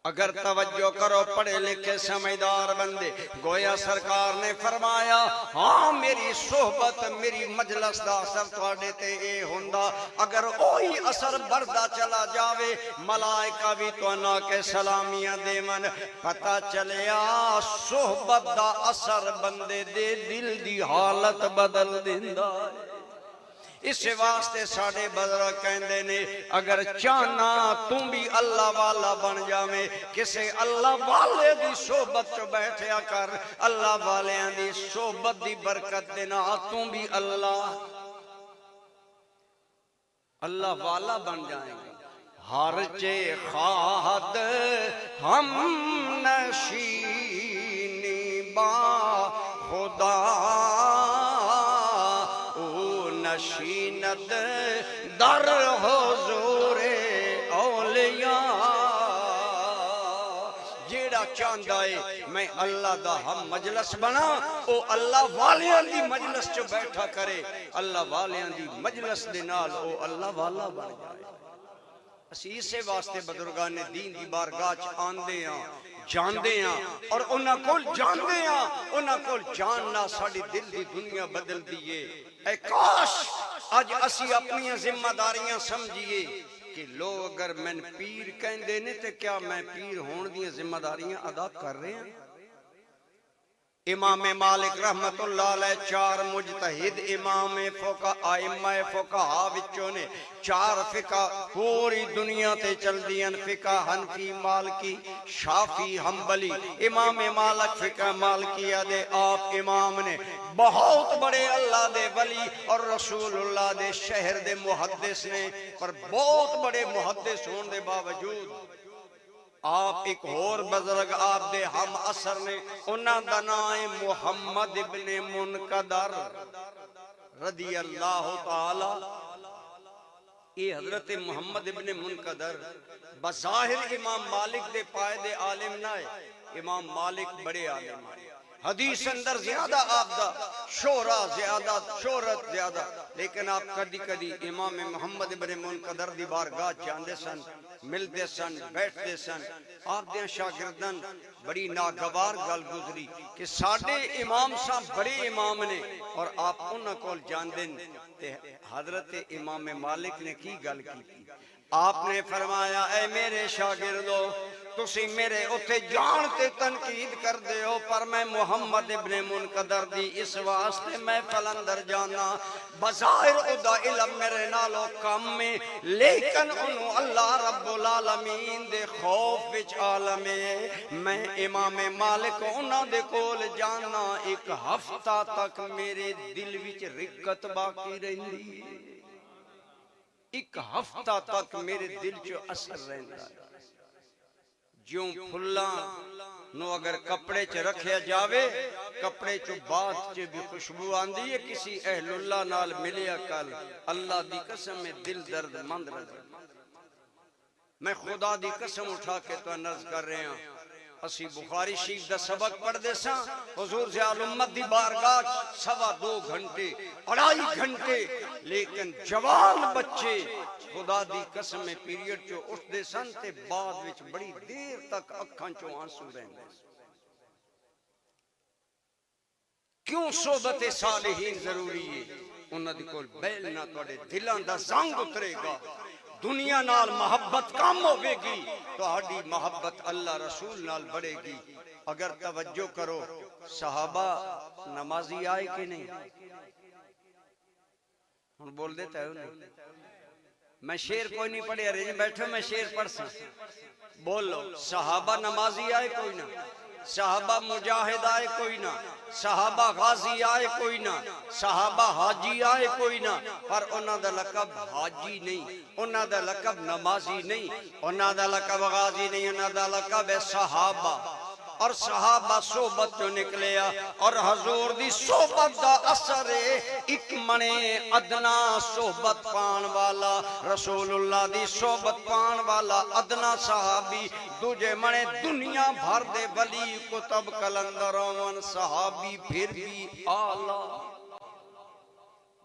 اگر توجہ کرو پڑھے لکھے سمجھدار بندے گویا سرکار نے فرمایا ہاں میری صحبت میری مجلس دا اثر تواڈے تے اے ہوندا اگر اوہی اثر بڑھدا چلا جاوے ملائکہ بھی توانا کے سلامیاں دیون پتہ چلیا صحبت دا اثر بندے دے دل دی حالت بدل دیندا ہے اس واسطے ساڑے بزرگ کہندے نے اگر چاہنا تم بھی اللہ والا بن جاویں کسے اللہ والے دی صحبت چو بیٹھیا کر اللہ والے دی صحبت دی برکت دینا تم بھی اللہ والا بن جائیں گے ہر چے خواہد ہم نشینی با خدا نشیند در حضور اولیاء جیڑا چاندہ ہے میں اللہ دا ہم مجلس بنا او اللہ والیاں دی مجلس چو بیٹھا کرے اللہ والیاں دی مجلس دینال او اللہ والا بن جائے اسی اسے واسطے بزرگان دین دی بارگاہ آندے ہیں جاندے ہیں اور انہاں کول جاندے ہیں انہاں کول جاننا ساڑی دل دی دنیا بدل دیئے اے کاش آج اسی اپنی ذمہ داریاں سمجھئے کہ لوگ اگر میں پیر کہندے نے تے کیا میں پیر ہون دی ذمہ داریاں ادا کر رہے ہیں امام مالک رحمت اللہ علیہ چار مجتہد امام فقہ آئمہ فقہ وچوں نے چار فقہ پوری دنیا تے چل دیاں فقہ حنفی مالکی شافی حنبلی امام مالک فقہ مالکیہ دے آپ امام نے بہت بڑے اللہ دے ولی اور رسول اللہ دے شہر دے محدث نے پر بہت بڑے محدث ہون دے باوجود آپ ایک اور بزرگ آپ دے ہم اثر نے انہاں دا نام محمد ابن منقدر رضی اللہ تعالی یہ حضرت محمد ابن منقدر بظاہر امام مالک دے پائے دے عالم نہ ہے امام مالک بڑے عالم ہیں حدیث اندر زیادہ آپ دا شہرہ زیادہ شہرت زیادہ، لیکن آپ کدی کدی امام محمد بن منقدر دی بارگاہ جاندے سن، ملدے سن، بیٹھتے سن، آپ دے شاگردن بڑی ناگوار گل گزری کہ ساڑھے امام صاحب بڑے امام نے اور آپ انہاں کول جاندن تے حضرت امام مالک نے کی گل کی؟ آپ نے فرمایا اے میرے شاگردو تسی میرے اتھے جانتے تنقید کر دے ہو، پر میں محمد ابن منقدر دی اس واسطے میں فلندر جانا بظاہر ادا علم میرے نالو کم میں، لیکن انہوں اللہ رب العالمین دے خوف وچ عالم میں امام مالک انہاں دے کول جانا ایک ہفتہ تک میرے دل وچ رکت باقی رہندی ہے، ایک ہفتہ تک میرے دل چو اثر رہندا ہے۔ جیوں پھلاں نو اگر کپڑے چ رکھیا جاوے کپڑے چو بعد چ بھی خوشبو آندی ہے، کسی اہل اللہ نال ملیا کل اللہ دی قسم میں دل درد مند رہے۔ میں خدا دی قسم اٹھا کے تو نرز کر رہے ہیں، اسی بخاری شریف دا سبق پڑھ دے ساں حضور زیال امت دی بارگاہ 2.25 گھنٹے 2.5 گھنٹے، لیکن جوان بچے خدا دی قسم میں پیریڈ چو اٹھ دے سن تے بعد وچ بڑی دیر تک اکھاں چو آنسو رہندے۔ کیوں صحبت صالحین ضروری ہے؟ انہاں دی کول بیل نہ توڑے دلاں دا زنگ اترے گا، دنیا نال محبت کم ہوئے گی تو ہڈی محبت اللہ رسول نال بڑھے گی۔ اگر توجہ کرو صحابہ نمازی آئے کہ نہیں؟ ہن بول دیتا ہے انہیں میں شیر کوئی نہیں پڑھے رہے بیٹھو میں شیر پڑھ سا بولو صحابہ نمازی آئے کوئی نہ، صحابہ مجاہد آئے کوئی نہ، صحابہ غازی آئے کوئی نہ، صحابہ حاجی آئے کوئی نہ، پر انہاں دا لقب حاجی نہیں، انہاں دا لقب نمازی نہیں، انہاں دا لقب غازی نہیں، انہاں دا لقب ہے صحابہ۔ اور صحابہ صحبت جو نکلیا اور حضور دی صحبت دا اثر ایک منے ادنا صحبت پان والا رسول اللہ دی صحبت پان والا ادنا صحابی دوجے منے دنیا بھر دے ولی کتب کلندرون صحابی پھر بھی آلہ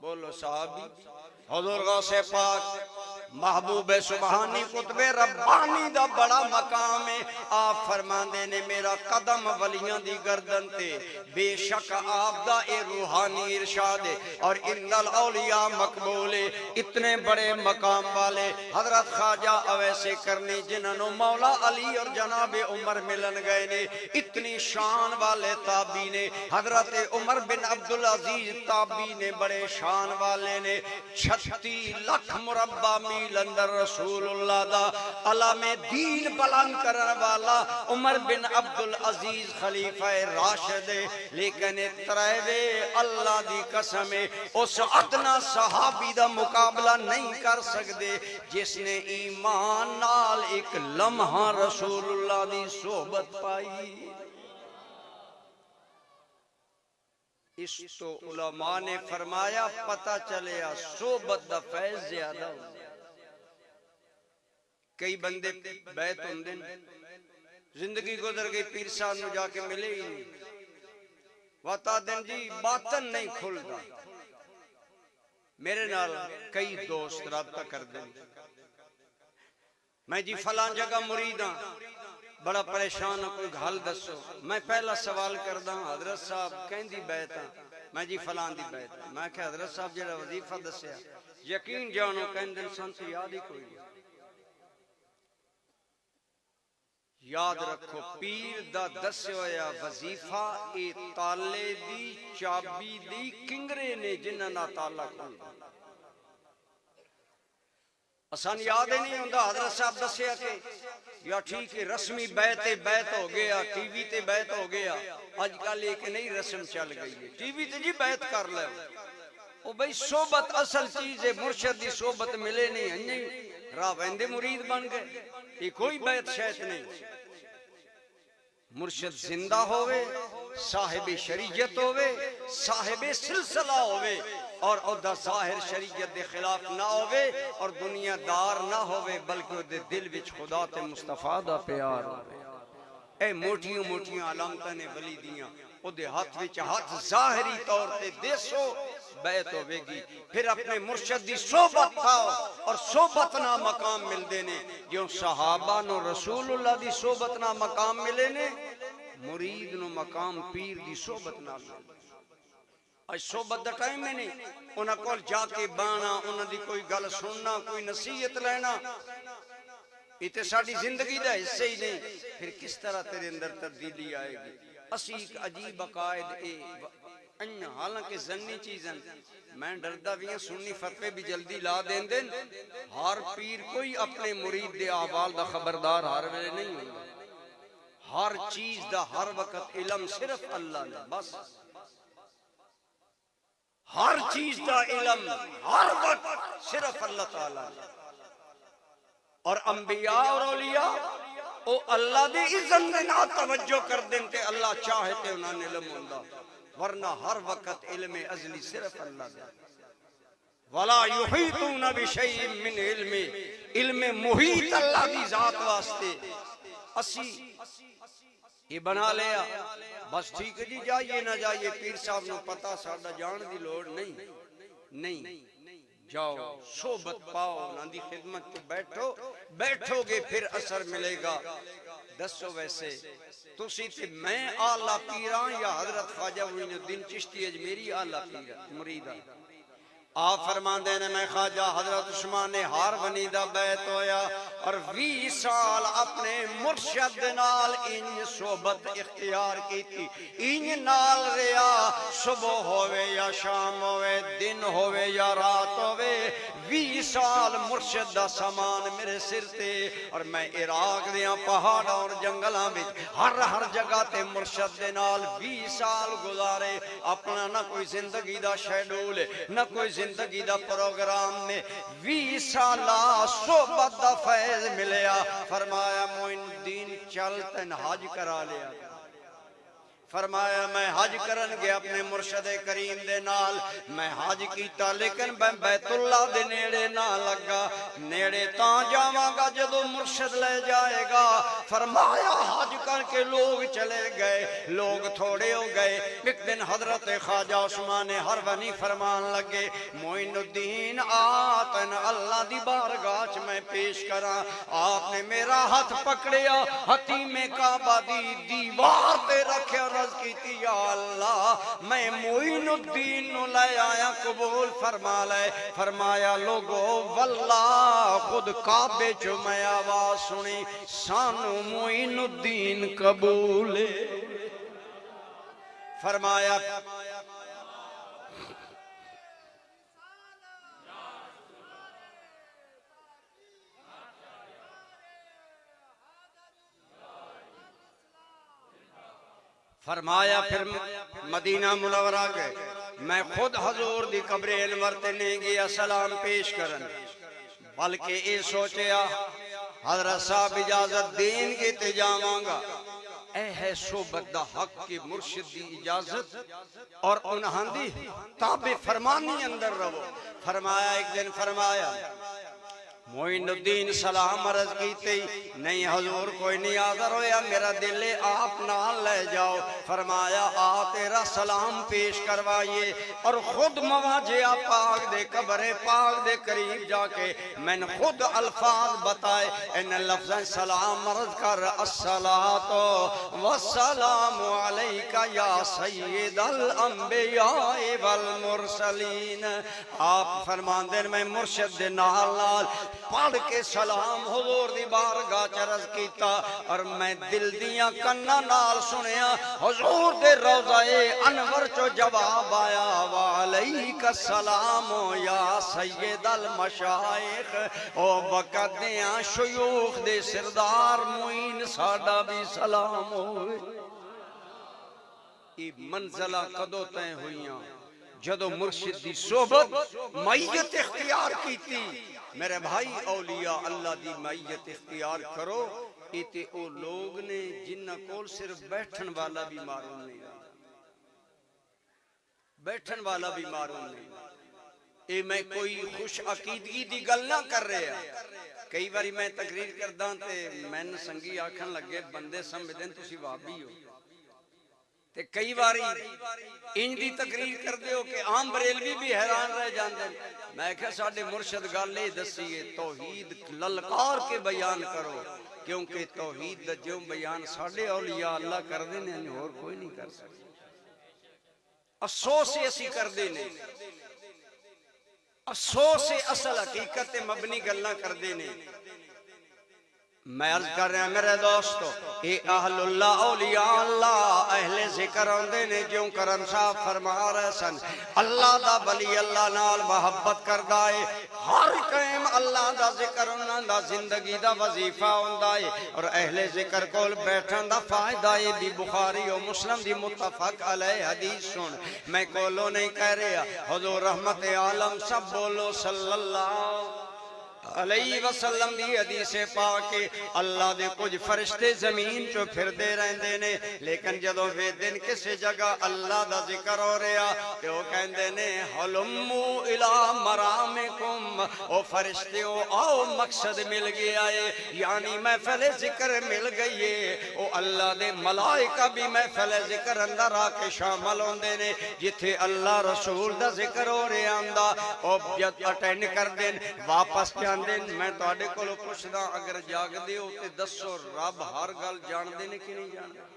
بولو صحابی حضور غوث پاک محبوب سبحانی قطب ربانی دا بڑا مقام ہے۔ آپ فرماندے نے میرا قدم ولیاں دی گردن تے بے شک آپ دا اے روحانی ارشاد ہے اور ان الاولیاء مقبول ہے۔ اتنے بڑے مقام والے حضرت خواجہ اویس کرنی جنہوں مولا علی اور جناب عمر ملن گئے نے، اتنی شان والے تابعی نے، حضرت عمر بن عبدالعزیز تابعی نے بڑے شان والے نے، 36 لاکھ مربع میل اندر رسول اللہ دا علم دین بلند کرن والا عمر بن عبدالعزیز خلیفہ راشد، لیکن ترائیوے اللہ دی قسم اس ادنا صحابی دا مقابلہ نہیں کر سکتے جس نے ایمان نال ایک لمحہ رسول اللہ دی صحبت پائی۔ اس تو علماء نے فرمایا پتہ چلیا صحبت دا فیض زیادہ ہو۔ کئی بندے بیت ہوندے زندگی گزر گئی پیر صاحب نو جا کے ملے ہی نہیں، وطا دن جی باطن نہیں کھلدا۔ میرے نال کئی دوست رابطہ کر دیں میں جی فلان جگہ مرید ہاں بڑا پریشان ہوں کوئی حل دسو، میں پہلا سوال کردہ حضرت صاحب کہندی بیت ہاں، میں جی فلان دی بیت ہاں، میں کہ حضرت صاحب جڑا وظیفہ دسیا یقین جانو کہندن سنت یاد ہی کوئی نہیں۔ یاد رکھو پیر دا دسے ہویا وظیفہ اے تالے دی چابی دی کنگرے نے جنہ نا تالا کھول آسان یاد ہی نہیں ہوندہ حضرت صاحب دسیا کہ یا ٹھیک ہے رسمی بیت ہو گیا ٹی وی تے بیت ہو گیا، آج کل ایک نئی رسم چل گئی ہے ٹی وی تے جی بیت کر لے او بھئی صحبت اصل چیز ہے، مرشد دی صحبت ملے نہیں راہ بندے مرید بن گئے، یہ کوئی بیت شیط نہیں۔ مرشد زندہ ہوئے، صاحب شریعت ہوئے، صاحب سلسلہ ہوئے اور دا ظاہر شریعت دے خلاف نہ ہوئے اور دنیا دار نہ ہوئے بلکہ دے دل وچ خدا تے مصطفیٰ دا پیار ہوئے۔ اے موٹیوں موٹیوں علامتاں نے ولی دیاں او دے ہاتھ وچ ہاتھ ظاہری طور تے دیسو بیعت ہوے گی پھر اپنے مرشد دی صحبت پاؤ اور صحبت نہ مقام ملدے نے جو صحابہ نو رسول اللہ دی صحبت نہ مقام ملے نے مرید نو مقام پیر دی صحبت نہ ملے اج صحبت دا ٹائم میں نہیں انہاں کول جا کے بانا انہاں دی کوئی گل سننا کوئی نصیحت لینا یہ تے ساڈی زندگی دا حصہ ہی نہیں پھر کس طرح تیرے اندر تبدیلی آئے گی اسی ایک عجیب عقائد حالانکہ زنی چیزیں میں ڈردہ بھی ہیں سنی فتوے بھی جلدی لا دین دین ہر پیر کوئی اپنے مرید دے احوال دا خبردار ہر ویلے نہیں ہوگا ہر چیز دا ہر وقت علم صرف اللہ نے بس ہر چیز دا علم ہر وقت صرف اللہ تعالیٰ نے اور انبیاء اور اولیاء او اللہ دی اذن دے نہ توجہ کر دیں تے اللہ چاہے تے انہاں نے علم ہوندا ورنہ ہر وقت علم ازلی صرف اللہ دے ولا یحیطون بشیء من علم علم محیط اللہ دی ذات واسطے اسی یہ بنا لیا بس ٹھیک ہے جی جائیے نہ جائیے پیر صاحب نو پتہ ساڈا جان دی لوڑ نہیں جاؤ صحبت پاؤ نہ دی خدمت تو بیٹھو گے پھر اثر ملے گا دسو ویسے تسی تے میں آلہ پیراں یا حضرت خواجہ معین الدین چشتی اجمیری آلہ پیراں مریدہ آپ فرمان دینے میں خواجہ حضرت عثمان ہار ونیدہ بیعت ہویا اور 20 سال اپنے مرشد نال ان صحبت اختیار کی تھی ان نال ریا صبح ہوئے یا شام ہوئے دن ہوئے یا رات ہوئے 20 سال مرشد دا سامان میرے سر تے اور میں عراق دیاں پہاڑ اور جنگلاں وچ ہر جگہ تے مرشد دے نال 20 سال گزارے اپنا نہ کوئی زندگی دا شیڈول نہ کوئی زندگی دا پروگرام میں 20 سالہ صحبت دا فیض ملیا فرمایا معین الدین چل تن حج کرا لیا فرمایا میں حج کرن گیا اپنے مرشد کریم دے نال میں حج کیتا لیکن میں بیت اللہ دے نیڑے نہ لگا نیڑے تاں جاواں گا جدو مرشد لے جائے گا فرمایا حج کر کے لوگ چلے گئے لوگ تھوڑے ہو گئے ایک دن حضرت خواجہ عثمان ہرونی فرمان لگے معین الدین آتن اللہ دی بارگاہ چ میں پیش کراں آپ نے میرا ہاتھ پکڑیا حتیم کعبہ دی دیوار تے رکھیا کی یا اللہ میں معین الدین نو لے آیا قبول فرما لے فرمایا لوگو واللہ خود کعبے جو میں آواز سنی سانو معین الدین قبول فرمایا فرمایا پھر مدینہ منورہ گئے میں خود حضور دی قبر انور تے نہیں گیا سلام پیش کرن بلکہ اے سوچیا حضرت صاحب اجازت دین کے تے جاواں گا اے ہے صحبت دا حق کی مرشد دی اجازت اور انہاں دی تابع فرمانی اندر رہو فرمایا ایک دن فرمایا معین الدین سلام عرض کیتے نہیں حضور کوئی نہیں آدر ہویا میرا دل آپ نال لے جاؤ فرمایا تیرا سلام پیش کروائیے اور خود مواجہ پاک دے قبر پاک دے قریب جا کے میں نے خود الفاظ بتائے ان لفظ سلام عرض کر الصلاة والسلام علیکہ یا سید الانبیاء والمرسلین آپ فرمان دین میں مرشد دے نال نال پڑھ کے سلام حضور دی بارگاہ چرز کیتا اور میں دل دیاں کنہ نال سنیا حضور دے روضہ انور چو جواب آیا وعلیک السلام یا سید المشائخ او وقت دیاں شیوخ دے سردار معین ساڈا بھی سلام ہوئے یہ منزلہ قدو تے ہوئیاں جدو مرشد دی صحبت معیت اختیار کی تھی میرے بھائی اولیاء اللہ دی معیت اختیار کرو ایتے او لوگ نے جنہ کول صرف بیٹھن والا بھی معلوم نہیں بیٹھن والا بھی معلوم نہیں اے میں کوئی خوش عقیدگی دی گل نہ کر رہے ہیں کئی باری میں تقریر کرداں تے میں سنگی آکھن لگے بندے سمجھدیں تسی وہابی ہو تے کئی باری انج دی تقریر کر دیو کہ عام بریلوی بھی حیران رہ جاندے. میں کہا ساڈے مرشد گل اے دسیے توحید للکار کے بیان کرو کیونکہ توحید دا جو بیان ساڈے اولیاء اللہ کر دے نے اور کوئی نہیں کر سکتا. افسوس اسی کر دے نے, افسوس اصل حقیقت مبنی گلاں کر دے نے. میں عرض کر رہا میرے دوستو اے اہل اللہ اولیاء اللہ اہل ذکر ہوندے نے جو کرم صاحب فرما رہے سن اللہ دا ولی اللہ نال محبت کردا ہے ہر قائم اللہ دا ذکر انہاں دا زندگی دا وظیفہ ہوندا ہے اور اہل ذکر کول بیٹھن دا فائدہ ہے بھی بخاری و مسلم دی متفق علیہ حدیث سن. میں کولو نہیں کہہ رہا حضور رحمت عالم سب بولو صلی اللہ علیہ وسلم دی حدیث پاک اللہ دے کچھ فرشتے زمین چو پھر دے رہندے نے لیکن جدوں وے دن کسی جگہ اللہ دا ذکر ہو رہا تے وہ کہندے نے حلمو الی مرامکم او فرشتیوں آؤ مقصد مل گیا ہے یعنی محفل ذکر مل گئی ہے. او اللہ دے ملائکہ بھی محفل ذکر اندر آ کے شامل ہوندے نے جتھے اللہ رسول دا ذکر ہو رہا ہوندا او جد اٹینڈ کر دین واپس جان دن. میں تواڈے کولوں پوچھدا اگر جاگ دیو تے دسو رب ہر گل جان دے نے کہ نہیں جان دے؟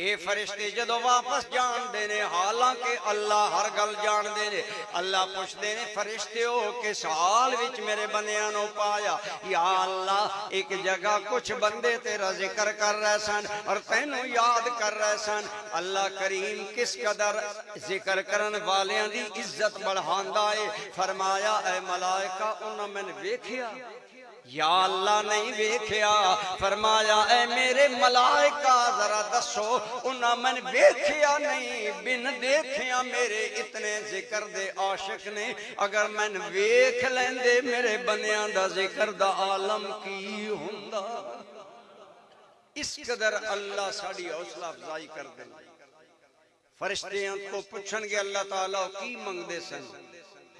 اے فرشتے جدو واپس جان دے نے حالانکہ اللہ ہر گل جان دے نے اللہ پوچھ دے نے فرشتے ہو کس حال وچ میرے بندیاں نو پایا یا اللہ ایک جگہ کچھ بندے تیرا ذکر کر رہے سن اور تینوں یاد کر رہے سن. اللہ کریم کس قدر ذکر کرن والیاں دی عزت بڑھاندا ہے. فرمایا اے ملائکہ انہاں میں نے ویکھیا یا اللہ نہیں ویکھیا. فرمایا اے میرے ملائکہ ذرا دسو انہاں میں ویکھیا نہیں بن دیکھیا میرے اتنے ذکر دے عاشق نے اگر میں ویکھ لیندے میرے بندیاں دا ذکر دا عالم کی ہوندا. اس قدر اللہ ساڈی حوصلہ افزائی کر دے. فرشتیاں کو پوچھن گے اللہ تعالیٰ کی منگدے سن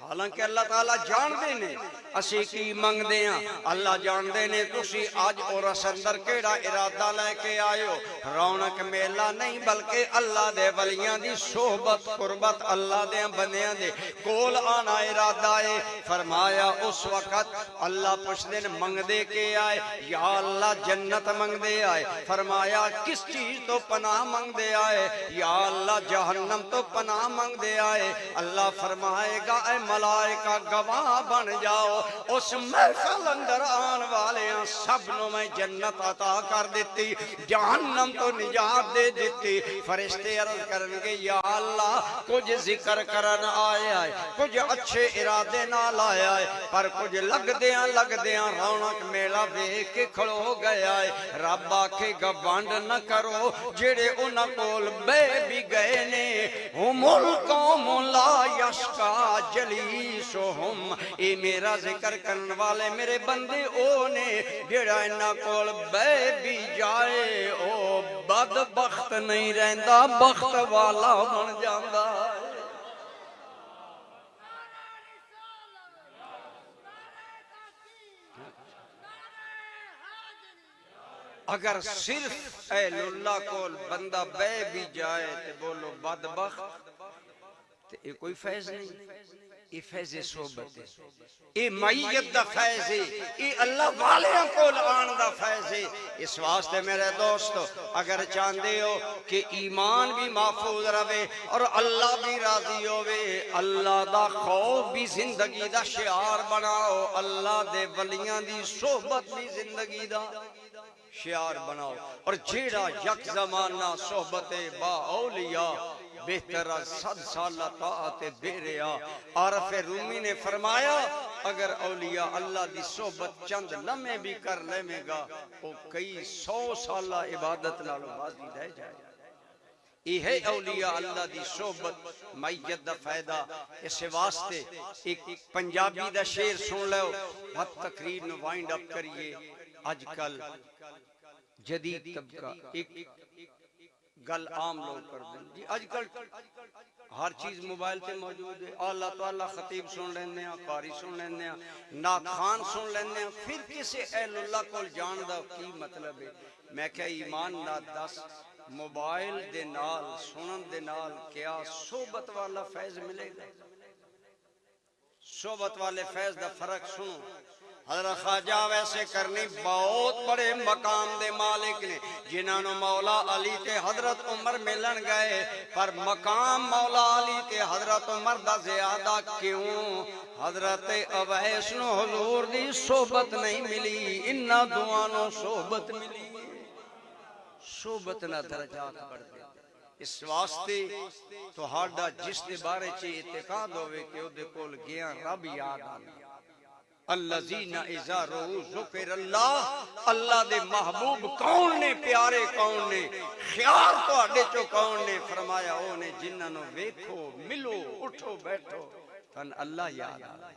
حالانکہ اللہ تعالیٰ جان دے نے اسی کی منگ دیاں اللہ جان دے نے تسی آج اور اندر کیڑا ارادہ لے کے آئے ہو رونق میلہ نہیں بلکہ اللہ دے ولیاں دی صحبت قربت اللہ دے بندیاں دے کول آنا ارادہ ہے. فرمایا اس وقت اللہ پوچھ دے منگ دے کے آئے یا اللہ جنت منگ دے آئے. فرمایا کس چیز تو پناہ منگ دے آئے یا اللہ جہنم تو پناہ منگ دے آئے. اللہ فرمائے گا اے ملائکہ گواہ بن جاؤ اس محفل اندر آن والیاں سب نو میں جنت عطا کر دیتی جہنم تو نجات دے دیتی. فرشتے عرض کرنگے یا اللہ کچھ ذکر کرن آئے آئے کچھ اچھے ارادے نال آئے آئے پر کچھ لگ دیاں رونق میلہ ویکھ کے کھڑو گیا ہے. رب آکھے گوانڈ نہ کرو جڑے انہاں کول بے بھی گئے نے ہم القوم لا یشقا جلیسہم اے میرا ذکر کرن والے میرے بندے او نے جڑا انہاں کول بے بھی جائے او بدبخت نہیں رہندا بخت والا بن جاندا. اگر صرف اے اللہ کول بندہ بے بھی جائے تے بولو بدبخت تے یہ کوئی فیض نہیں. یہ فیض صحبت ہے یہ معیت دا فیض ہے یہ اللہ والیاں کول آن دا فیض ہے. اس واسطے میرے دوستو اگر چاہندے ہو کہ ایمان بھی محفوظ رہے اور اللہ بھی راضی ہوئے اللہ دا خوف بھی زندگی دا شعار بناؤ اللہ دے ولیاں دی صحبت بھی زندگی دا شعار بناؤ اور جیڑا یک زمانہ صحبت با اولیاء بہتر 100 سالہ طاعت بیریا. عارف رومی نے فرمایا اگر اولیاء اللہ دی صحبت چند لمحے بھی کر لے گا وہ کئی 100 سالہ عبادت نالوں بازی رہ جائے. یہ ہے اولیاء اللہ دی صحبت معیت دا فائدہ. اس واسطے ایک پنجابی دا شعر سن لو بات تقریر نو وائنڈ اپ کریے. آج کل جدید طبقہ ایک گل عام لوگ کر دیں جی آج کل ہر چیز موبائل تے موجود ہے. اللہ تعالی خطیب سن لینے ہیں قاری سن لینے ہیں نعت خوان سن لینے ہیں پھر کسی اہل اللہ کو جان دا کی مطلب ہے. میں کہ ایمان نہ دس موبائل دے نال سنن دے نال کیا صحبت والا فیض ملے گا؟ صحبت والے فیض دا فرق سنو. حضرت خواجہ ویسے کرنی بہت بڑے مقام دے مالک نے جنہاں نو مولا علی تے حضرت عمر ملن گئے پر مقام مولا علی تے حضرت عمر دا زیادہ کیوں؟ حضرت اویس نو حضور دی صحبت نہیں ملی، انہاں دعاں نو صحبت ملی. صحبت نہ درجات بڑھ گئے. اس واسطے تہاڈا جس دے بارے چ اعتقاد ہوئے کہ او دے کول گیا رب یاد آنا. الذین اذا رؤوا ذکر اللہ، اللہ دے محبوب کون نے، پیارے کون نے، خیال تہاڈے چوں کون نے؟ فرمایا او نے جنہاں نو ویکھو ملو اٹھو بیٹھو تن اللہ یاد آوے.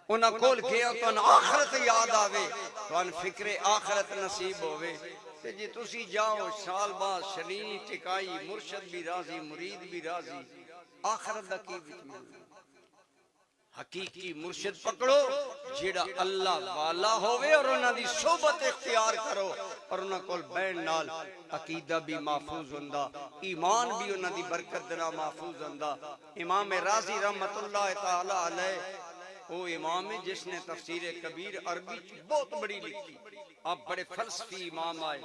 انہاں کول گیا تن آخرت یاد آوے، تن فکر آخرت نصیب ہوئے. تے جی تسی جاؤ سال بعد شرینی ٹکائی، مرشد بھی راضی مرید بھی راضی، آخرت دا کی وچ ملنا؟ حقیقی مرشد پکڑو جیڑا اللہ والا ہوئے اور انہاں دی صحبت اختیار کرو اور انہاں کول بین نال عقیدہ بھی محفوظ ہوندا، ایمان بھی انہاں دی برکت دنا محفوظ ہوندا. امام رازی رحمت اللہ تعالی علیہ وہ امام ہے جس نے تفسیر کبیر عربی بہت بڑی لکھی. آپ بڑے فلسفی امام آئے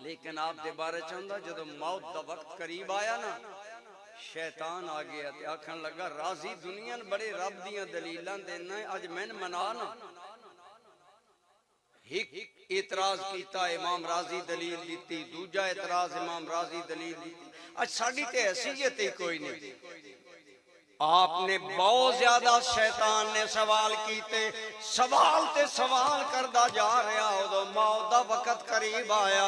لیکن آپ دے بارے چاہندہ جدو موت دا وقت قریب آیا نا شیطان آ گیا تے آکھن لگا راضی دنیا بڑے رب دیاں دلیلان دینا ہے اج میں منانا. ایک اعتراض کیتا امام راضی دلیل دیتی، دوجا اعتراض امام راضی دلیل دیتی. اج ساڑی تے حیثیت ہی کوئی نہیں. آپ نے بہت زیادہ شیطان نے سوال کیتے، سوال تے سوال کردہ جا رہا ہو دو موت دا وقت قریب آیا.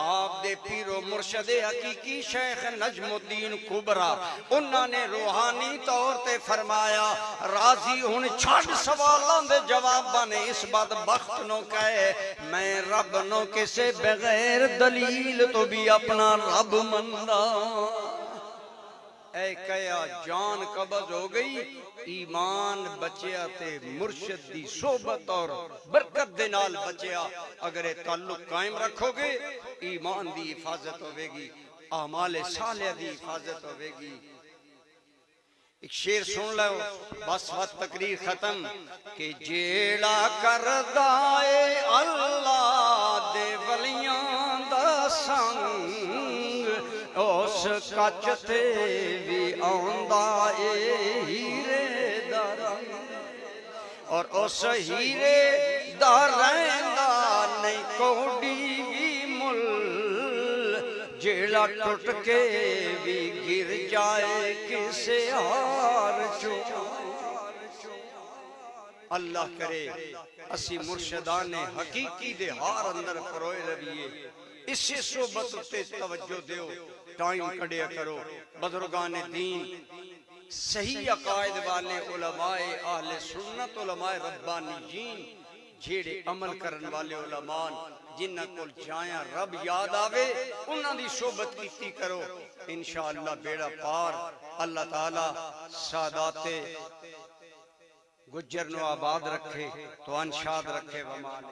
آپ دے پیر و مرشد حقیقی شیخ نجم الدین کبرا انہاں نے روحانی طور تے فرمایا راضی ہن چھڑ سوالان دے جواب بانے اس بدبخت نو کہے میں رب نو کسے بغیر دلیل تو بھی اپنا رب مندہ. اے کیا جان قبض ہو گئی، ایمان بچیا تے مرشد دی صحبت اور برکت دے نال بچیا. اگر تعلق قائم رکھو گے ایمان دی حفاظت ہوئے گی، اعمال صالحہ دی حفاظت ہوئے گی. ایک شعر سن لو بس وقت تقریر ختم کہ جیڑا کردائے اللہ دے ولیاں دا سنگ اس کچ تے بھی آندا اے ہیرے دا رنگ اور اس ہیرے دا رہندا نہیں کوڑی بھی مل جیڑا ٹوٹ کے بھی گر جائے کسے ہار چو. اللہ کرے اسی مرشدان حقیقی دے ہار اندر پروئے رویے. اسی صحبت تے توجہ دیو، ٹائم کڑیا کرو. بزرگان دین صحیح عقائد والے علماء اہل سنت علماء ربانیین جیڑے عمل کرن والے علماء جنہ کول جائیں رب یاد آوے انہاں دی صحبت کیتی کرو. انشاءاللہ بیڑا پار. اللہ تعالی سادات گجر نو آباد رکھے تو انشاد رکھے ومان